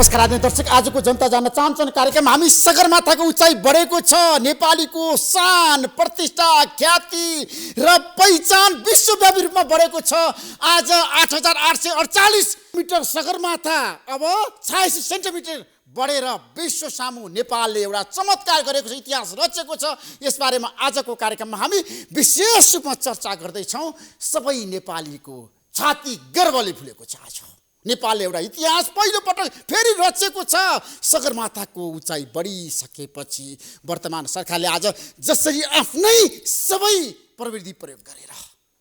नमस्कार आदरणीय दर्शक, आजको जनता जान्न चाहन्छन् कार्यक्रम हामी सगरमाथाको उचाइ बढेको छ। नेपालीको शान, प्रतिष्ठा, ख्याति र पहिचान विश्वव्यापी रूपमा बढेको छ। आज 8848 मिटर सगरमाथा अब 86 सेन्टिमिटर बढेर विश्व सामु नेपालले एउटा चमत्कार गरेको छ, इतिहास रचेको छ। यसबारेमा आजको कार्यक्रममा हामी विशेष रूपमा चर्चा गर्दैछौँ। सबै नेपालीको छाती गर्वले फुलेको छ। आज नेपालले एउटा इतिहास पहिलोपटक फेरि रचेको छ। सगरमाथाको उचाइ बढिसकेपछि वर्तमान सरकारले आज जसरी आफ्नै सबै प्रविधि प्रयोग गरेर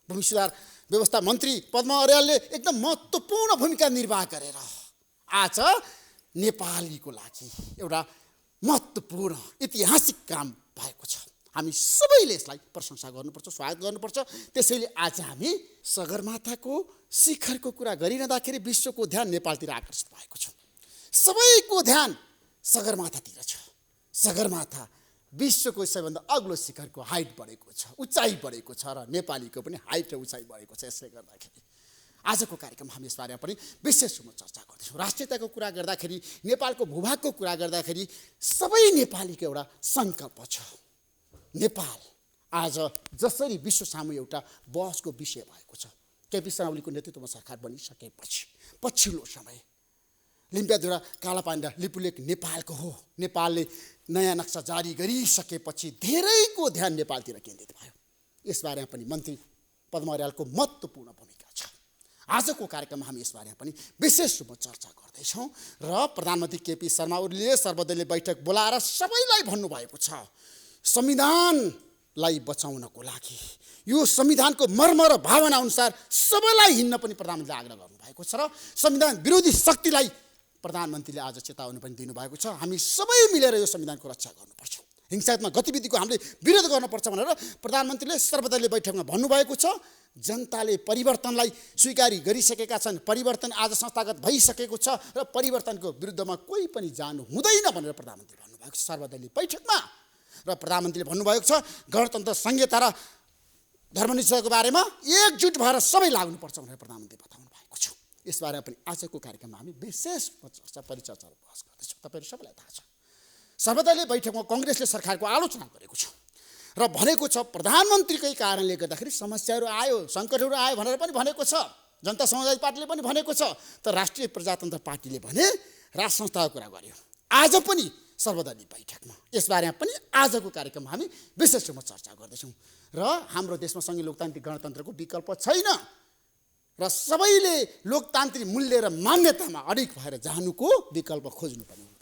भूमि सुधार व्यवस्था मन्त्री पद्मा अर्यालले एकदम महत्त्वपूर्ण भूमिका निर्वाह गरेर आज नेपालीको लागि एउटा महत्त्वपूर्ण ऐतिहासिक काम भएको छ। हामी सबैले यसलाई प्रशंसा गर्नुपर्छ, स्वागत गर्नुपर्छ। त्यसैले आज हामी सगरमाथाको शिखरको कुरा गरिरहँदाखेरि विश्वको ध्यान नेपालतिर आकर्षित भएको छ। सबैको ध्यान सगरमाथातिर छ। सगरमाथा विश्वको सबैभन्दा अग्लो शिखरको हाइट बढेको छ, उचाइ बढेको छ र नेपालीको पनि हाइट र उचाइ बढेको छ। यसले गर्दाखेरि आजको कार्यक्रम हामी यसबारेमा पनि विशेष रूपमा चर्चा गर्दैछौँ। राष्ट्रियताको कुरा गर्दाखेरि, नेपालको भूभागको कुरा गर्दाखेरि सबै नेपालीको एउटा सङ्कल्प छ। नेपाल आज जसरी विश्व सामु एउटा बहसको विषय भएको छ। केपी शर्मा ओलीको नेतृत्वमा सरकार बनिसकेपछि पछिल्लो समय लिम्पियाधुरा कालापाण्डा लिपुलेख नेपालको हो। नेपालले नयाँ नक्सा जारी गरिसकेपछि धेरैको ध्यान नेपालतिर केन्द्रित भयो। यसबारेमा पनि मन्त्री पद्मा अर्यालको महत्त्वपूर्ण भूमिका छ। आजको कार्यक्रममा हामी यसबारेमा पनि विशेष रूपमा चर्चा गर्दैछौँ र प्रधानमन्त्री केपी शर्मा ओलीले सर्वदलीय बैठक बोलाएर सबैलाई भन्नुभएको छ, संविधानलाई बचाउनको लागि यो संविधानको मर्म र भावना अनुसार सबैलाई हिँड्न पनि प्रधानमन्त्रीले आग्रह गर्नुभएको छ र संविधान विरोधी शक्तिलाई प्रधानमन्त्रीले आज चेतावनी पनि दिनुभएको छ। हामी सबै मिलेर यो संविधानको रक्षा गर्नुपर्छ, हिंसात्मक गतिविधिको हामीले विरोध गर्नुपर्छ भनेर प्रधानमन्त्रीले सर्वदलीय बैठकमा भन्नुभएको छ। जनताले परिवर्तनलाई स्वीकार गरिसकेका छन्। परिवर्तन आज संस्थागत भइसकेको छ र परिवर्तनको विरुद्धमा कोही पनि जानु हुँदैन भनेर प्रधानमन्त्रीले भन्नुभएको छ सर्वदलीय बैठकमा। र प्रधानमन्त्रीले भन्नुभएको छ गणतन्त्र संहिता र धर्मनिरपेक्षताको बारेमा एकजुट भएर सबै लाग्नुपर्छ भनेर प्रधानमन्त्रीले बताउनु भएको छ। यसबारेमा पनि आजको कार्यक्रममा हामी विशेष परिचर्चा र बहस गर्दैछौँ। तपाईँहरू सबैलाई थाहा छ सर्वदलीय बैठकमा कङ्ग्रेसले सरकारको आलोचना गरेको छ र भनेको छ प्रधानमन्त्रीकै कारणले गर्दाखेरि समस्याहरू आयो, सङ्कटहरू आयो भनेर पनि भनेको छ। जनता समाजवादी पार्टीले पनि भनेको छ। तर राष्ट्रिय प्रजातन्त्र पार्टीले भने राज संस्थाको कुरा गर्यो आज पनि सर्वदलीय बैठकमा। यसबारेमा पनि आजको कार्यक्रममा हामी विशेष रूपमा चर्चा गर्दैछौँ। र हाम्रो देशमा सङ्घीय लोकतान्त्रिक गणतन्त्रको विकल्प छैन र सबैले लोकतान्त्रिक मूल्य र मान्यतामा अडिग भएर जानुको विकल्प खोज्नु पनि हुँदैन।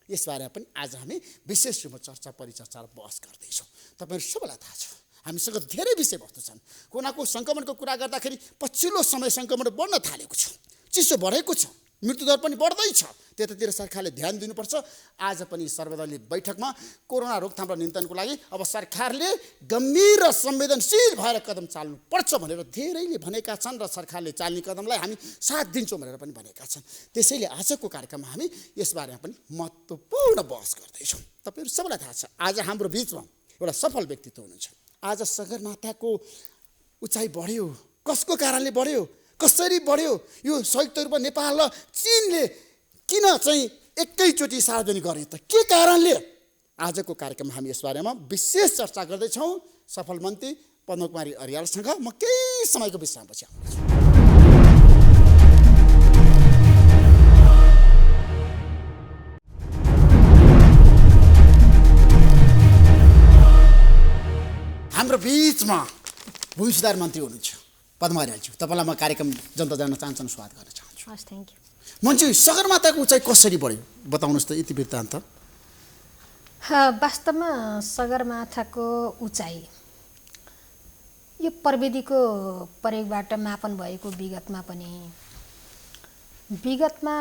यसबारेमा पनि आज हामी विशेष रूपमा चर्चा परिचर्चा र बहस गर्दैछौँ। तपाईँहरू सबैलाई थाहा छ हामीसँग धेरै विषयवस्तु छन्। कोरोनाको सङ्क्रमणको कुरा गर्दाखेरि पछिल्लो समय सङ्क्रमण बढ्न थालेको छ, चिसो बढेको छ, मृत्युदर पनि बढ्दैछ। त्यतातिर सरकारले ध्यान दिनुपर्छ। आज पनि सर्वदलीय बैठकमा कोरोना रोकथाम र नियन्त्रणको लागि अब सरकारले गम्भीर र संवेदनशील भएर कदम चाल्नुपर्छ भनेर धेरैले भनेका छन् र सरकारले चाल्ने कदमलाई हामी साथ दिन्छौँ भनेर पनि भनेका छन्। त्यसैले आजको कार्यक्रममा हामी यसबारेमा पनि महत्त्वपूर्ण बहस गर्दैछौँ। तपाईँहरू सबैलाई थाहा छ आज हाम्रो बिचमा एउटा सफल व्यक्तित्व हुनुहुन्छ। आज सगरमाथाको उचाइ बढ्यो, कसको कारणले बढ्यो, कसरी बढ्यो, यो संयुक्त रूपमा नेपाल र चीनले किन चाहिँ एकैचोटि सार्वजनिक गरे त, के कारणले? आजको कार्यक्रममा हामी यसबारेमा विशेष चर्चा गर्दैछौँ। सफल मन्त्री पद्मा कुमारी अर्यालसँग म केही समयको विश्रामपछि आउँदैछु। हाम्रो बिचमा भूमि सुधार मन्त्री हुनुहुन्छ पद्मा अर्यालज्यू। तपाईँलाई म कार्यक्रम जनता जान्न चाहन्छन् स्वागत गर्न चाहन्छु। हस्, थ्याङ्क यू। मन्त्री, सगरमाथाको उचाइ कसरी बढ्यो बताउनुहोस् त यति वृत्तान्त। वास्तवमा सगरमाथाको उचाइ यो प्रविधिको प्रयोगबाट मापन भएको विगतमा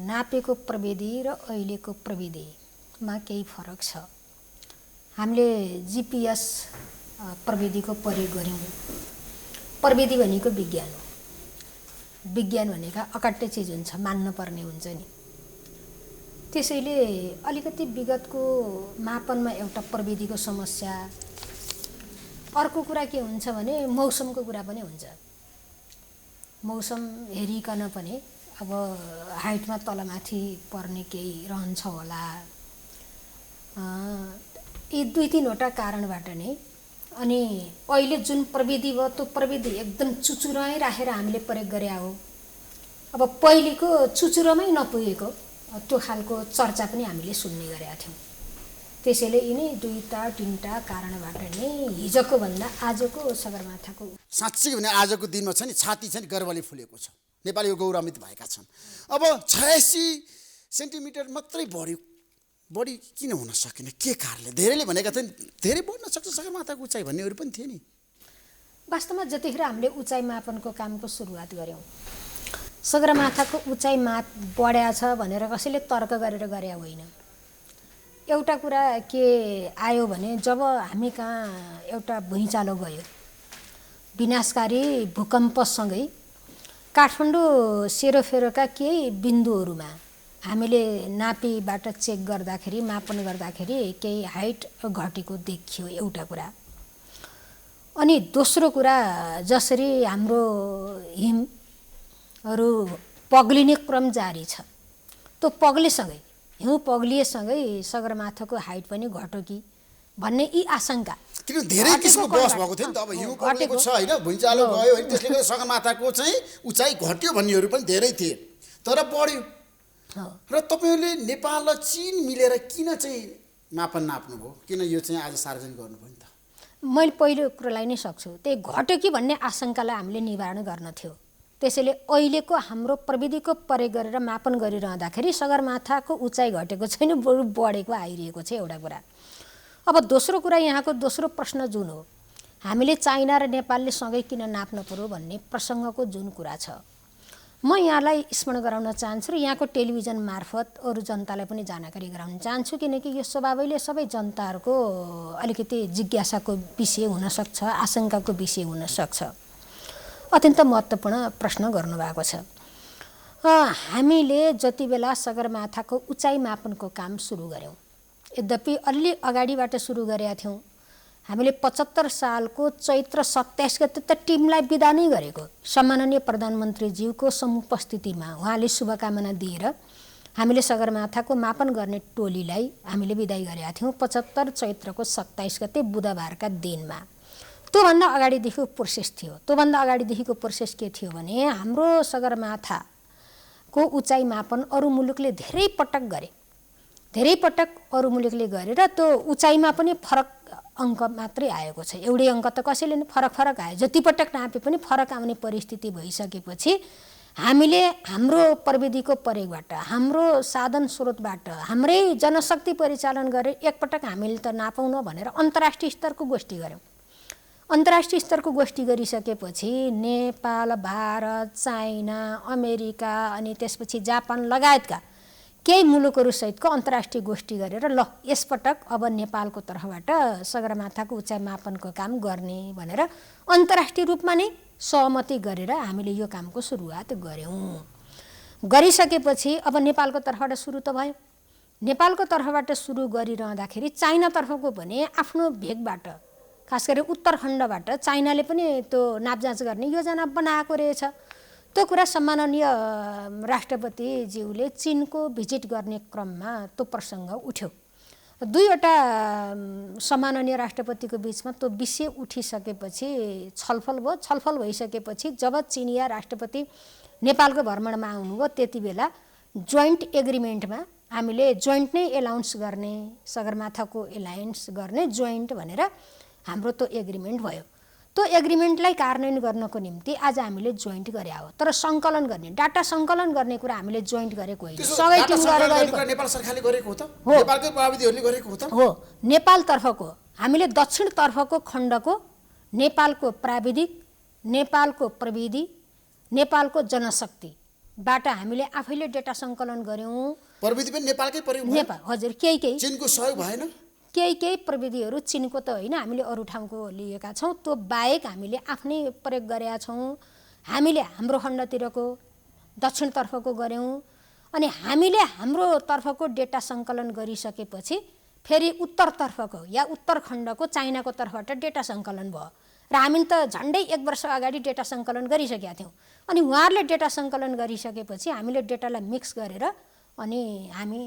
नापेको प्रविधि र अहिलेको प्रविधिमा केही फरक छ। हामीले जिपिएस प्रविधिको प्रयोग गऱ्यौँ। प्रविधि भनेको विज्ञान हो। विज्ञान भनेका अकाट्य चिज हुन्छ, मान्नुपर्ने हुन्छ नि। त्यसैले अलिकति विगतको मापनमा एउटा प्रविधिको समस्या। अर्को कुरा के हुन्छ भने मौसमको कुरा पनि हुन्छ। मौसम हेरिकन पनि अब हाइटमा तलमाथि पर्ने केही रहन्छ होला, यी 2-3वटा कारणबाट नै। अनि अहिले जुन प्रविधि भयो त्यो प्रविधि एकदम चुचुरोमै राखेर हामीले प्रयोग गरे हो। अब पहिलेको चुचुरोमै नपुगेको त्यो खालको चर्चा पनि हामीले सुन्ने गरेका थियौँ। त्यसैले यिनै 2-3टा कारणबाट नै हिजोको भन्दा आजको सगरमाथाको साँच्चै भने आजको दिनमा छ नि छाती छ नि गर्वले फुलेको छ, नेपालीको गौरवान्वित भएका छन्। अब 86 सेन्टिमिटर मात्रै बढी किन हुन सकेन, के कारणले? धेरैले भनेका थिए धेरै बढ्न सक्छ सगरमाथाको उचाइ भन्नेहरू पनि थिए नि। वास्तवमा जतिखेर हामीले उचाइ मापनको कामको सुरुवात गऱ्यौँ, सगरमाथाको उचाइ माप बढ्या छ भनेर कसैले तर्क गरेर गरे होइन। एउटा कुरा के आयो भने जब हामी कहाँ एउटा भुइँचालो गयो, विनाशकारी भूकम्पसँगै काठमाडौँ सेरोफेरोका केही बिन्दुहरूमा हामीले नापीबाट चेक गर्दाखेरि, मापन गर्दाखेरि केही हाइट घटेको देखियो एउटा कुरा। अनि दोस्रो कुरा, जसरी हाम्रो हिमहरू पग्लिने क्रम जारी छ, त्यो हिउँ पग्लिएसँगै सगरमाथाको हाइट पनि घट्यो कि भन्ने यी आशंका। किन धेरै किसिमको बहस भएको थियो नि त। अब हिउँ पग्लेको छ होइन, भुइँचालो गयो होइन, त्यसले गर्दा सगरमाथाको चाहिँ उचाइ घट्यो भन्नेहरू पनि धेरै थिए, तर बढ्यो। र तपाईँहरूले नेपाल र चीन मिलेर किन चाहिँ मापन नाप्नुभयो, किन यो चाहिँ आज सार्वजनिक गर्नुभयो नि त? मैले पहिलो कुरालाई नै सक्छु, त्यही घट्यो कि भन्ने आशंकालाई हामीले निवारण गर्न थियो। त्यसैले अहिलेको हाम्रो प्रविधिको प्रयोग गरेर मापन गरिरहँदाखेरि सगरमाथाको उचाइ घटेको छैन, बरु बढेको आइरहेको छ एउटा कुरा। अब दोस्रो कुरा, यहाँको दोस्रो प्रश्न जुन हो, हामीले चाइना र नेपालले सँगै किन नाप्न पर्यो भन्ने प्रसङ्गको जुन कुरा छ, म यहाँलाई स्मरण गराउन चाहन्छु र यहाँको टेलिभिजन मार्फत अरू जनतालाई पनि जानकारी गराउन चाहन्छु, किनकि यो स्वभावैले सबै जनताहरूको अलिकति जिज्ञासाको विषय हुनसक्छ, आशंकाको विषय हुनसक्छ। अत्यन्त महत्त्वपूर्ण प्रश्न गर्नुभएको छ। हामीले जति बेला सगरमाथाको उचाइ मापनको काम सुरु गऱ्यौँ, यद्यपि अलि अगाडिबाट सुरु गरेका थियौँ। हामीले 75 सालको चैत्र 27 गते त टिमलाई बिदा नै गरेको, सम्माननीय प्रधानमन्त्रीज्यूको समुपस्थितिमा उहाँले शुभकामना दिएर हामीले सगरमाथाको मापन गर्ने टोलीलाई हामीले बिदाई गरेका थियौँ 75 चैत्रको 27 गते बुधबारका दिनमा। त्योभन्दा अगाडिदेखिको प्रोसेस थियो। त्योभन्दा अगाडिदेखिको प्रोसेस के थियो भने हाम्रो सगरमाथाको उचाइ मापन अरू मुलुकले धेरै पटक अरू मुलुकले गरेर त्यो उचाइमा पनि फरक अङ्क मात्रै आएको छ। एउटै अङ्क त कसैले नि फरक आयो, जति पटक नापे पनि फरक आउने परिस्थिति भइसकेपछि हामीले हाम्रो प्रविधिको प्रयोगबाट, हाम्रो साधन स्रोतबाट, हाम्रै जनशक्ति परिचालन गरेर एकपटक हामीले त नापौँ न भनेर अन्तर्राष्ट्रिय स्तरको गोष्ठी गऱ्यौँ। अन्तर्राष्ट्रिय स्तरको गोष्ठी गरिसकेपछि नेपाल, भारत, चाइना, अमेरिका अनि त्यसपछि जापान लगायतका केही मुलुकहरू सहितको अन्तर्राष्ट्रिय गोष्ठी गरेर ल यसपटक अब नेपालको तर्फबाट सगरमाथाको उचाइ मापनको काम गर्ने भनेर अन्तर्राष्ट्रिय रूपमा नै सहमति गरेर हामीले यो कामको सुरुवात गऱ्यौँ। गरिसकेपछि अब नेपालको तर्फबाट सुरु त भयो। नेपालको तर्फबाट सुरु गरिरहँदाखेरि चाइनातर्फको पनि आफ्नो भेगबाट, खास गरी उत्तरखण्डबाट चाइनाले पनि त्यो नापजाँच गर्ने योजना बनाएको रहेछ। त्यो कुरा सम्माननीय राष्ट्रपतिज्यूले चीनको भिजिट गर्ने क्रममा त्यो प्रसङ्ग उठ्यो। दुईवटा सम्माननीय राष्ट्रपतिको बिचमा त्यो विषय उठिसकेपछि छलफल भयो। छलफल भइसकेपछि जब चिनिया राष्ट्रपति नेपालको भ्रमणमा आउनुभयो त्यति बेला जोइन्ट एग्रिमेन्टमा हामीले जोइन्ट नै एलाउन्स गर्ने, सगरमाथाको एलायन्स गर्ने जोइन्ट भनेर हाम्रो त्यो एग्रिमेन्ट भयो। त्यो एग्रिमेन्टलाई कार्यान्वयन गर्नको निम्ति आज हामीले जोइन्ट गरे हो। तर सङ्कलन गर्ने, डाटा सङ्कलन गर्ने कुरा हामीले जोइन्ट गरेको होइन, सबै टिम गरेको नेपाल सरकारले गरेको हो त, नेपालकै प्रविधिहरूले गरेको हो त हो। नेपालतर्फको हामीले दक्षिणतर्फको खण्डको नेपालको प्राविधिक, नेपालको प्रविधि, नेपालको जनशक्तिबाट हामीले आफैले डाटा सङ्कलन गऱ्यौँ। प्रविधि पनि नेपालकै प्रयोग भयो। नेपाल हजुर, केही चीनको सहयोग भएन। केही प्रविधिहरू चीनको त होइन, हामीले अरू ठाउँको लिएका छौँ। त्यो बाहेक हामीले आफ्नै प्रयोग गरेका छौँ। हामीले हाम्रो खण्डतिरको दक्षिणतर्फको गऱ्यौँ। अनि हामीले हाम्रो तर्फको डेटा सङ्कलन गरिसकेपछि फेरि उत्तरतर्फको या उत्तरखण्डको चाइनाको तर्फबाट डेटा सङ्कलन भयो र हामी त झन्डै 1 वर्ष अगाडि डेटा सङ्कलन गरिसकेका थियौँ। अनि उहाँहरूले डेटा सङ्कलन गरिसकेपछि हामीले डेटालाई मिक्स गरेर अनि हामी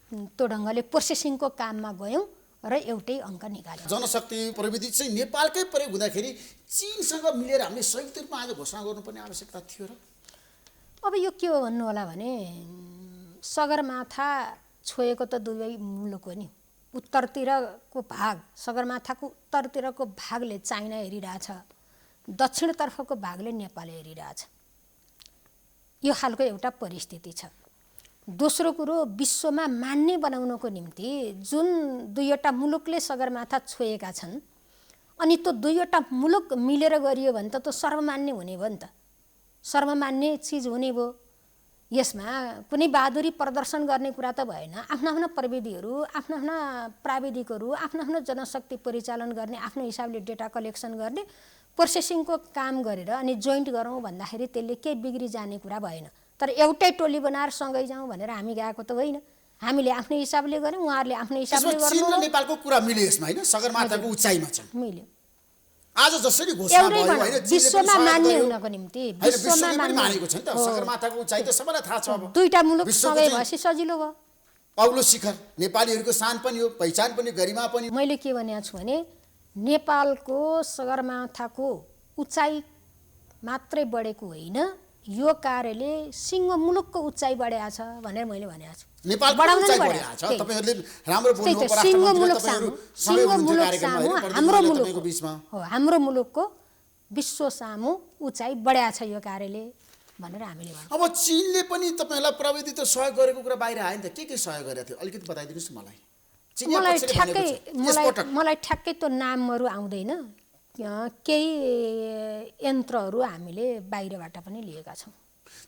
त्यो ढङ्गले प्रोसेसिङको काममा गयौँ र एउटै अङ्क निकाल्यौँ। जनशक्ति प्रविधि चाहिँ नेपालकै प्रयोग हुँदाखेरि चीनसँग मिलेर हामीले संयुक्त रूपमा आज घोषणा गर्नुपर्ने आवश्यकता थियो र? अब यो के हो भन्नु होला भने सगरमाथा छोएको त दुवै मुलुक हो नि। उत्तरतिरको भाग सगरमाथाको उत्तरतिरको भागले चाइना हेरिरहेछ, दक्षिणतर्फको भागले नेपाल हेरिरहेछ। यो खालको एउटा परिस्थिति छ। दोस्रो कुरो, विश्वमा मान्ने बनाउनको निम्ति जुन दुईवटा मुलुकले सगरमाथा छोएका छन् अनि त्यो दुईवटा मुलुक मिलेर गरियो भने त त्यो सर्वमान्य हुने भयो नि त, सर्वमान्य चिज हुने भयो। यसमा कुनै बहादुरी प्रदर्शन गर्ने कुरा त भएन। आफ्ना आफ्ना प्रविधिहरू, आफ्ना आफ्ना प्राविधिकहरू, आफ्ना आफ्ना जनशक्ति परिचालन गर्ने, आफ्नो हिसाबले डेटा कलेक्सन गर्ने, प्रोसेसिङको काम गरेर अनि जोइन्ट गरौँ भन्दाखेरि त्यसले केही बिग्री जाने कुरा भएन। तर एउटै टोली बनाएर सँगै जाउँ भनेर हामी गएको त होइन। हामीले आफ्नो हिसाबले गऱ्यौँ, उहाँहरूले आफ्नो हिसाबले गर्नु। चीन र नेपालको कुरा मिल्यो यसमा हैन? सगरमाथाको उचाइमा छ मिल्यो। आज जसरी घोषणा भयो हैन, विश्वमा मान्य हुनको निम्ति विश्वमा मानेको छ नि त। सगरमाथाको उचाइ त सबैलाई थाहा छ। अब दुईटा मुलुक सँगै भएपछि सजिलो भयो। अग्लो शिखर नेपालीहरूको शान पनि हो, पहिचान पनि, गरिमा पनि। मैले के भनेको छु भने नेपालको सगरमाथाको उचाइ मात्रै बढेको होइन, यो कार्यले सिङ्गो मुलुकको उचाइ बढाएको छ भनेर मैले भनेको छु। नेपालको उचाइ बढाएको छ। तपाईहरुले राम्रो बोल्नु हो। सिङ्गो मुलुक सामु हाम्रो मुलुकको बिचमा हो, हाम्रो मुलुकको विश्व सामु उचाइ बढाएको छ यो कार्यले भनेर हामीले भन्यौँ। अब चीनले पनि तपाईहरुलाई प्रविधि त सहयोग गरेको कुरा बाहिर आयो नि त। के सहयोग गरेको थियो अलिकति बताइदिनुस् मलाई। मलाई ठ्याक्कै त्यो नामहरू आउँदैन। केही यन्त्रहरू हामीले बाहिरबाट पनि लिएका छौँ।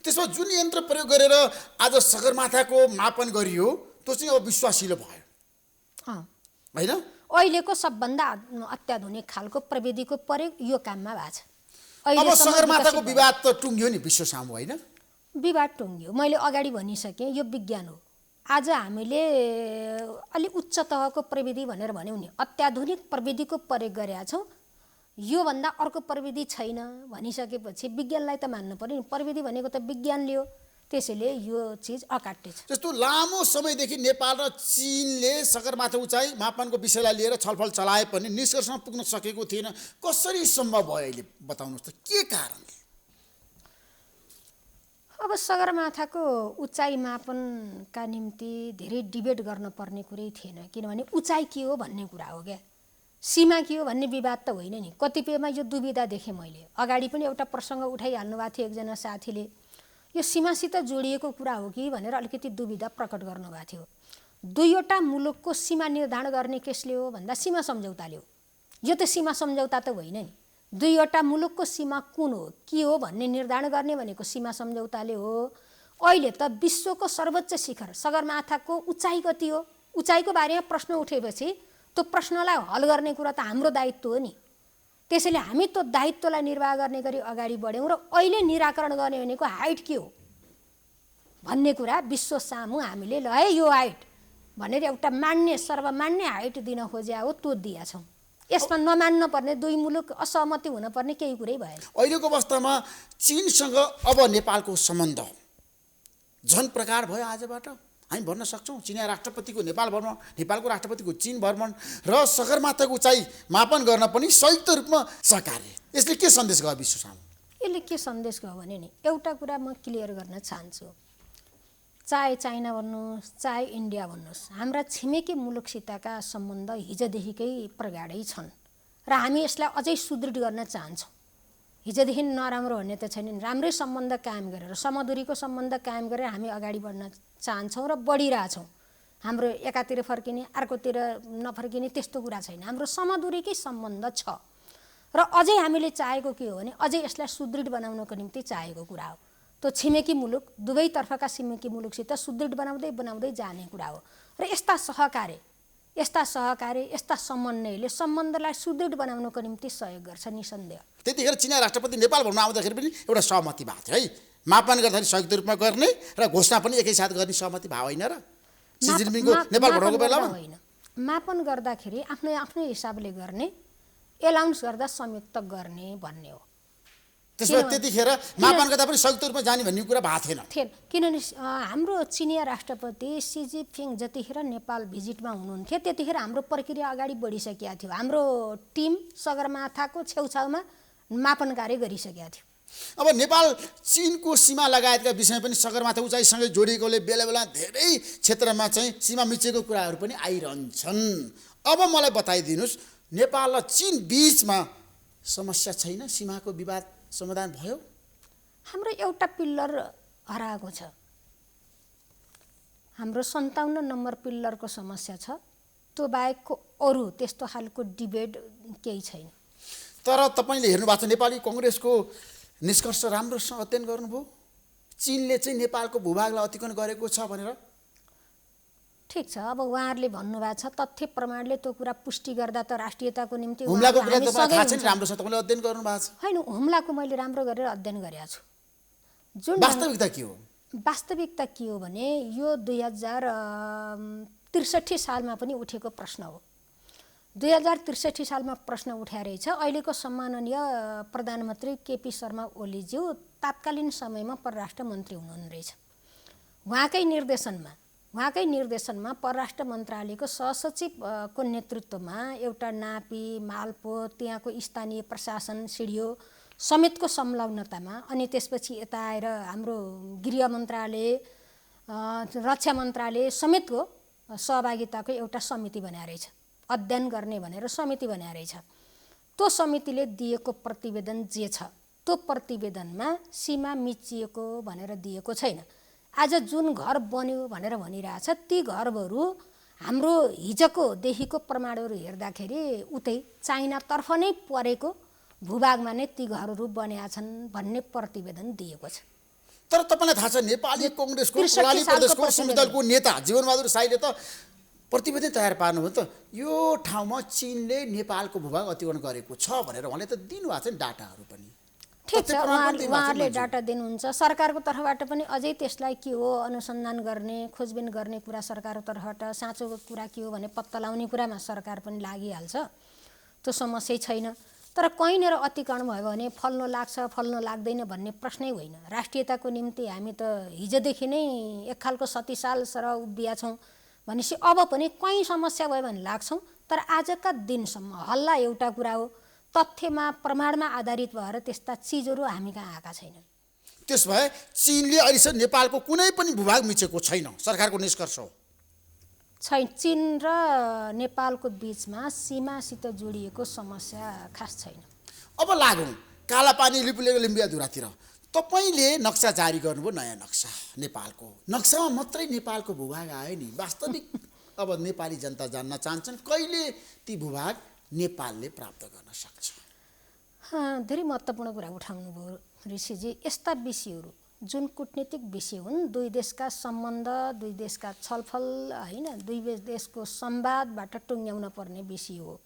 त्यसमा जुन यन्त्र प्रयोग गरेर आज सगरमाथाको मापन गरियो त्यो चाहिँ अब विश्वासिलो भयो हैन? अहिलेको सबभन्दा अत्याधुनिक खालको प्रविधिको प्रयोग यो काममा भएको छ। अब सगरमाथाको विवाद त टुङ्ग्यो नि विश्व सामु हैन? विवाद टुङ्ग्यो। मैले अगाडि भनिसकेँ, यो विज्ञान हो। आज हामीले अलि उच्च तहको प्रविधि भनेर भन्यौँ नि, अत्याधुनिक प्रविधिको प्रयोग गरेका छौँ। योभन्दा अर्को प्रविधि छैन भनिसकेपछि विज्ञानलाई त मान्नु पर्यो नि। प्रविधि भनेको त विज्ञानले हो, त्यसैले यो चिज अकाट्य छ। जस्तो लामो समयदेखि नेपाल र चीनले सगरमाथा उचाइ मापनको विषयलाई लिएर छलफल चलाए पनि निष्कर्षमा पुग्न सकेको थिएन। कसरी सम्भव भयो अहिले बताउनुहोस् त, के कारणले? अब सगरमाथाको उचाइ मापनका निम्ति धेरै डिबेट गर्न पर्ने कुरै थिएन, किनभने उचाइ के हो भन्ने कुरा हो क्या, सीमा के हो भन्ने विवाद त होइन नि। कतिपयमा यो दुविधा देखेँ मैले। अगाडि पनि एउटा प्रसङ्ग उठाइहाल्नु भएको थियो एकजना साथीले, यो सीमासित जोडिएको कुरा हो कि भनेर अलिकति दुविधा प्रकट गर्नुभएको थियो। दुईवटा मुलुकको सीमा निर्धारण गर्ने केसले हो भन्दा सीमा सम्झौताले हो। यो त सीमा सम्झौता त होइन नि। दुईवटा मुलुकको सीमा कुन हो, के हो भन्ने निर्धारण गर्ने भनेको सीमा सम्झौताले हो। अहिले त विश्वको सर्वोच्च शिखर सगरमाथाको उचाइ कति हो, उचाइको बारेमा प्रश्न उठेपछि त्यो प्रश्नलाई हल गर्ने कुरा त हाम्रो दायित्व हो नि। त्यसैले हामी त्यो दायित्वलाई निर्वाह गर्ने गरी अगाडि बढ्यौँ र अहिले निराकरण गर्ने भनेको हाइट के हो भन्ने कुरा विश्व सामु हामीले ल है यो हाइट भनेर एउटा मान्य सर्वमान्य हाइट दिन खोज्या हो, त्यो दिएका छौँ। यसमा नमान्न पर्ने, दुई मुलुक असहमति हुन पर्ने केही कुरै भएन। अहिलेको अवस्थामा चीनसँग अब नेपालको सम्बन्ध झन प्रकार भयो आजबाट हामी भन्न सक्छौँ। चिनिया राष्ट्रपतिको नेपाल भ्रमण, नेपालको राष्ट्रपतिको चीन भ्रमण र सगरमाथाको उचाइ मापन गर्न पनि संयुक्त रूपमा सहकार्य, यसले के सन्देश गयो विश्व सामु? यसले के सन्देश गयो भने नि एउटा कुरा म क्लियर गर्न चाहन्छु। चाहे चाइना भन्नुहोस्, चाहे इन्डिया भन्नुहोस्, हाम्रा छिमेकी मुलुकसितका सम्बन्ध हिजोदेखिकै प्रगाढै छन् र हामी यसलाई अझै सुदृढ गर्न चाहन्छौँ। हिजोदेखि नराम्रो भन्ने त छैन, राम्रै सम्बन्ध कायम गरेर, समदूरीको सम्बन्ध कायम गरेर हामी अगाडि बढ्न चाहन्छौँ र बढिरहेछौँ। हाम्रो एकातिर फर्किने अर्कोतिर नफर्किने त्यस्तो कुरा छैन, हाम्रो समदूरीकै सम्बन्ध छ र अझै हामीले चाहेको के हो भने अझै यसलाई सुदृढ बनाउनको निम्ति चाहेको कुरा हो। त्यो छिमेकी मुलुक, दुवैतर्फका छिमेकी मुलुकसित सुदृढ बनाउँदै जाने कुरा हो र यस्ता सहकार्य यस्ता समन्वयले सम्बन्धलाई सुदृढ बनाउनको निम्ति सहयोग गर्छ निसन्देह। त्यतिखेर चिनिया राष्ट्रपति नेपाल भ्रमण आउँदाखेरि पनि एउटा सहमति भएको थियो है, मापन गर्दाखेरि संयुक्त रूपमा गर्ने र घोषणा पनि एकैसाथ गर्ने सहमति भयो होइन र? सी जिनपिङको नेपाल भ्रमणको बेलामा होइन, मापन गर्दाखेरि आफ्नै हिसाबले गर्ने एलाउन्स गर्दा संयुक्त गर्ने भन्ने हो। त्यसमा त्यतिखेर मापन गर्दा पनि संयुक्त रूपमा जाने भन्ने कुरा भएको थिएन। किनभने हाम्रो चिनिया राष्ट्रपति सी जिनपिङ जतिखेर नेपाल भिजिटमा हुनुहुन्थ्यो त्यतिखेर हाम्रो प्रक्रिया अगाडि बढिसकेको थियो। हाम्रो टिम सगरमाथाको छेउछाउमा मापन कार्य गरिसकेको थियो। अब नेपाल चीनको सीमा लगायतका विषयमा पनि सगरमाथा उचाइसँगै जोडिएकोले बेला बेला धेरै क्षेत्रमा चाहिँ सीमा मिचेको कुराहरू पनि आइरहन्छन्। अब मलाई बताइदिनुहोस्, नेपाल र चीन बीचमा समस्या छैन? सीमाको विवाद समाधान भयो? हाम्रो एउटा पिल्लर हराएको छ। हाम्रो 57 नम्बर पिल्लरको समस्या छ। त्यो बाहेकको अरू त्यस्तो खालको डिबेट केही छैन। तर तपाईँले हेर्नुभएको छ नेपाली कङ्ग्रेसको निष्कर्ष राम्रोसँग अध्ययन गर्नुभयो? चीनले चाहिँ नेपालको भूभागलाई अतिक्रमण गरेको छ भनेर? ठिक छ, अब उहाँहरूले भन्नुभएको छ तथ्य प्रमाणले त्यो कुरा पुष्टि गर्दा त राष्ट्रियताको निम्ति हुम्लाको कुरा तपाईँलाई थाहा छैन? राम्रोसँग तपाईँले अध्ययन गर्नुभएको छ? होइन, हुम्लाको मैले राम्रो गरेर अध्ययन गरेको छु। जुन वास्तविकता के हो? वास्तविकता के हो भने यो 2063 सालमा पनि उठेको प्रश्न हो। 2063 सालमा प्रश्न उठाएर रहेछ। अहिलेको सम्माननीय प्रधानमन्त्री केपी शर्मा ओलीज्यू तात्कालीन समयमा परराष्ट्र मन्त्री हुनुहुन्न रहेछ। उहाँकै निर्देशनमा परराष्ट्र मन्त्रालयको सहसचिवको नेतृत्वमा एउटा नापी, मालपो, त्यहाँको स्थानीय प्रशासन सिडिओ समेतको संलग्नतामा अनि त्यसपछि यता आएर हाम्रो गृह मन्त्रालय, रक्षा मन्त्रालय समेतको सहभागिताको एउटा समिति बनाएर रहेछ। अध्ययन गर्ने भनेर समिति बनाएर रहेछ। त्यो समितिले दिएको प्रतिवेदन जे छ त्यो प्रतिवेदनमा सीमा मिचिएको भनेर दिएको छैन। आज जुन घर बन्यो भनेर भनिरहेछ ती घरहरू हाम्रो हिजोकोदेखिको प्रमाणहरू हेर्दाखेरि उतै चाइनातर्फ नै परेको भूभागमा नै ती घरहरू बनेका छन् भन्ने प्रतिवेदन दिएको छ। तर तपाईँलाई थाहा छ नेपाली कङ्ग्रेसको कर्णाली प्रदेशको संविधानको नेता जीवनबहादुर साईले त प्रतिवेदन तयार पार्नुभयो त यो ठाउँमा चीनले नेपालको भूभाग अतिक्रमण गरेको छ भनेर उहाँले त दिनुभएको छ नि डाटाहरू पनि। ठिक छ, उहाँहरूले डाटा दिनुहुन्छ। सरकारको तर्फबाट पनि अझै त्यसलाई के हो अनुसन्धान गर्ने, खोजबिन गर्ने कुरा सरकारको तर्फबाट, साँचोको कुरा के हो भने पत्ता लगाउने कुरामा सरकार पनि लागिहाल्छ। त्यो समस्या छैन। तर कहीँनिर अतिक्रमण भयो भने फल्न लाग्छ फल्न लाग्दैन भन्ने प्रश्नै होइन। राष्ट्रियताको निम्ति हामी त हिजोदेखि नै एक खालको शक्तिशाल सरह उभिया छौँ भनेपछि अब पनि कहीँ समस्या भयो भने लाग्छौँ। तर आजका दिनसम्म हल्ला एउटा कुरा हो, तथ्यमा प्रमाणमा आधारित भएर त्यस्ता चिजहरू हामी कहाँ आएका छैनन्। त्यसो भए चीनले अहिलेसम्म नेपालको कुनै पनि भूभाग मिचेको छैन, सरकारको निष्कर्ष हो? छैन। चीन र नेपालको बिचमा सीमासित जोडिएको समस्या खास छैन। अब लागौँ कालापानी लिपुलेको लिम्बियाधुरातिर। तपाईँले नक्सा जारी गर्नुभयो, नयाँ नक्सा नेपालको। नक्सामा मात्रै नेपालको भूभाग आयो नि। वास्तविक अब नेपाली जनता जान्न चाहन्छन् कहिले ती भूभाग नेपालले प्राप्त गर्न सक्छ? धेरै महत्त्वपूर्ण कुरा उठाउनुभयो ऋषिजी। यस्ता विषयहरू जुन कूटनीतिक विषय हुन्, दुई देशका सम्बन्ध, दुई देशका छलफल होइन, दुई देशको संवादबाट टुङ्ग्याउन पर्ने विषय हो।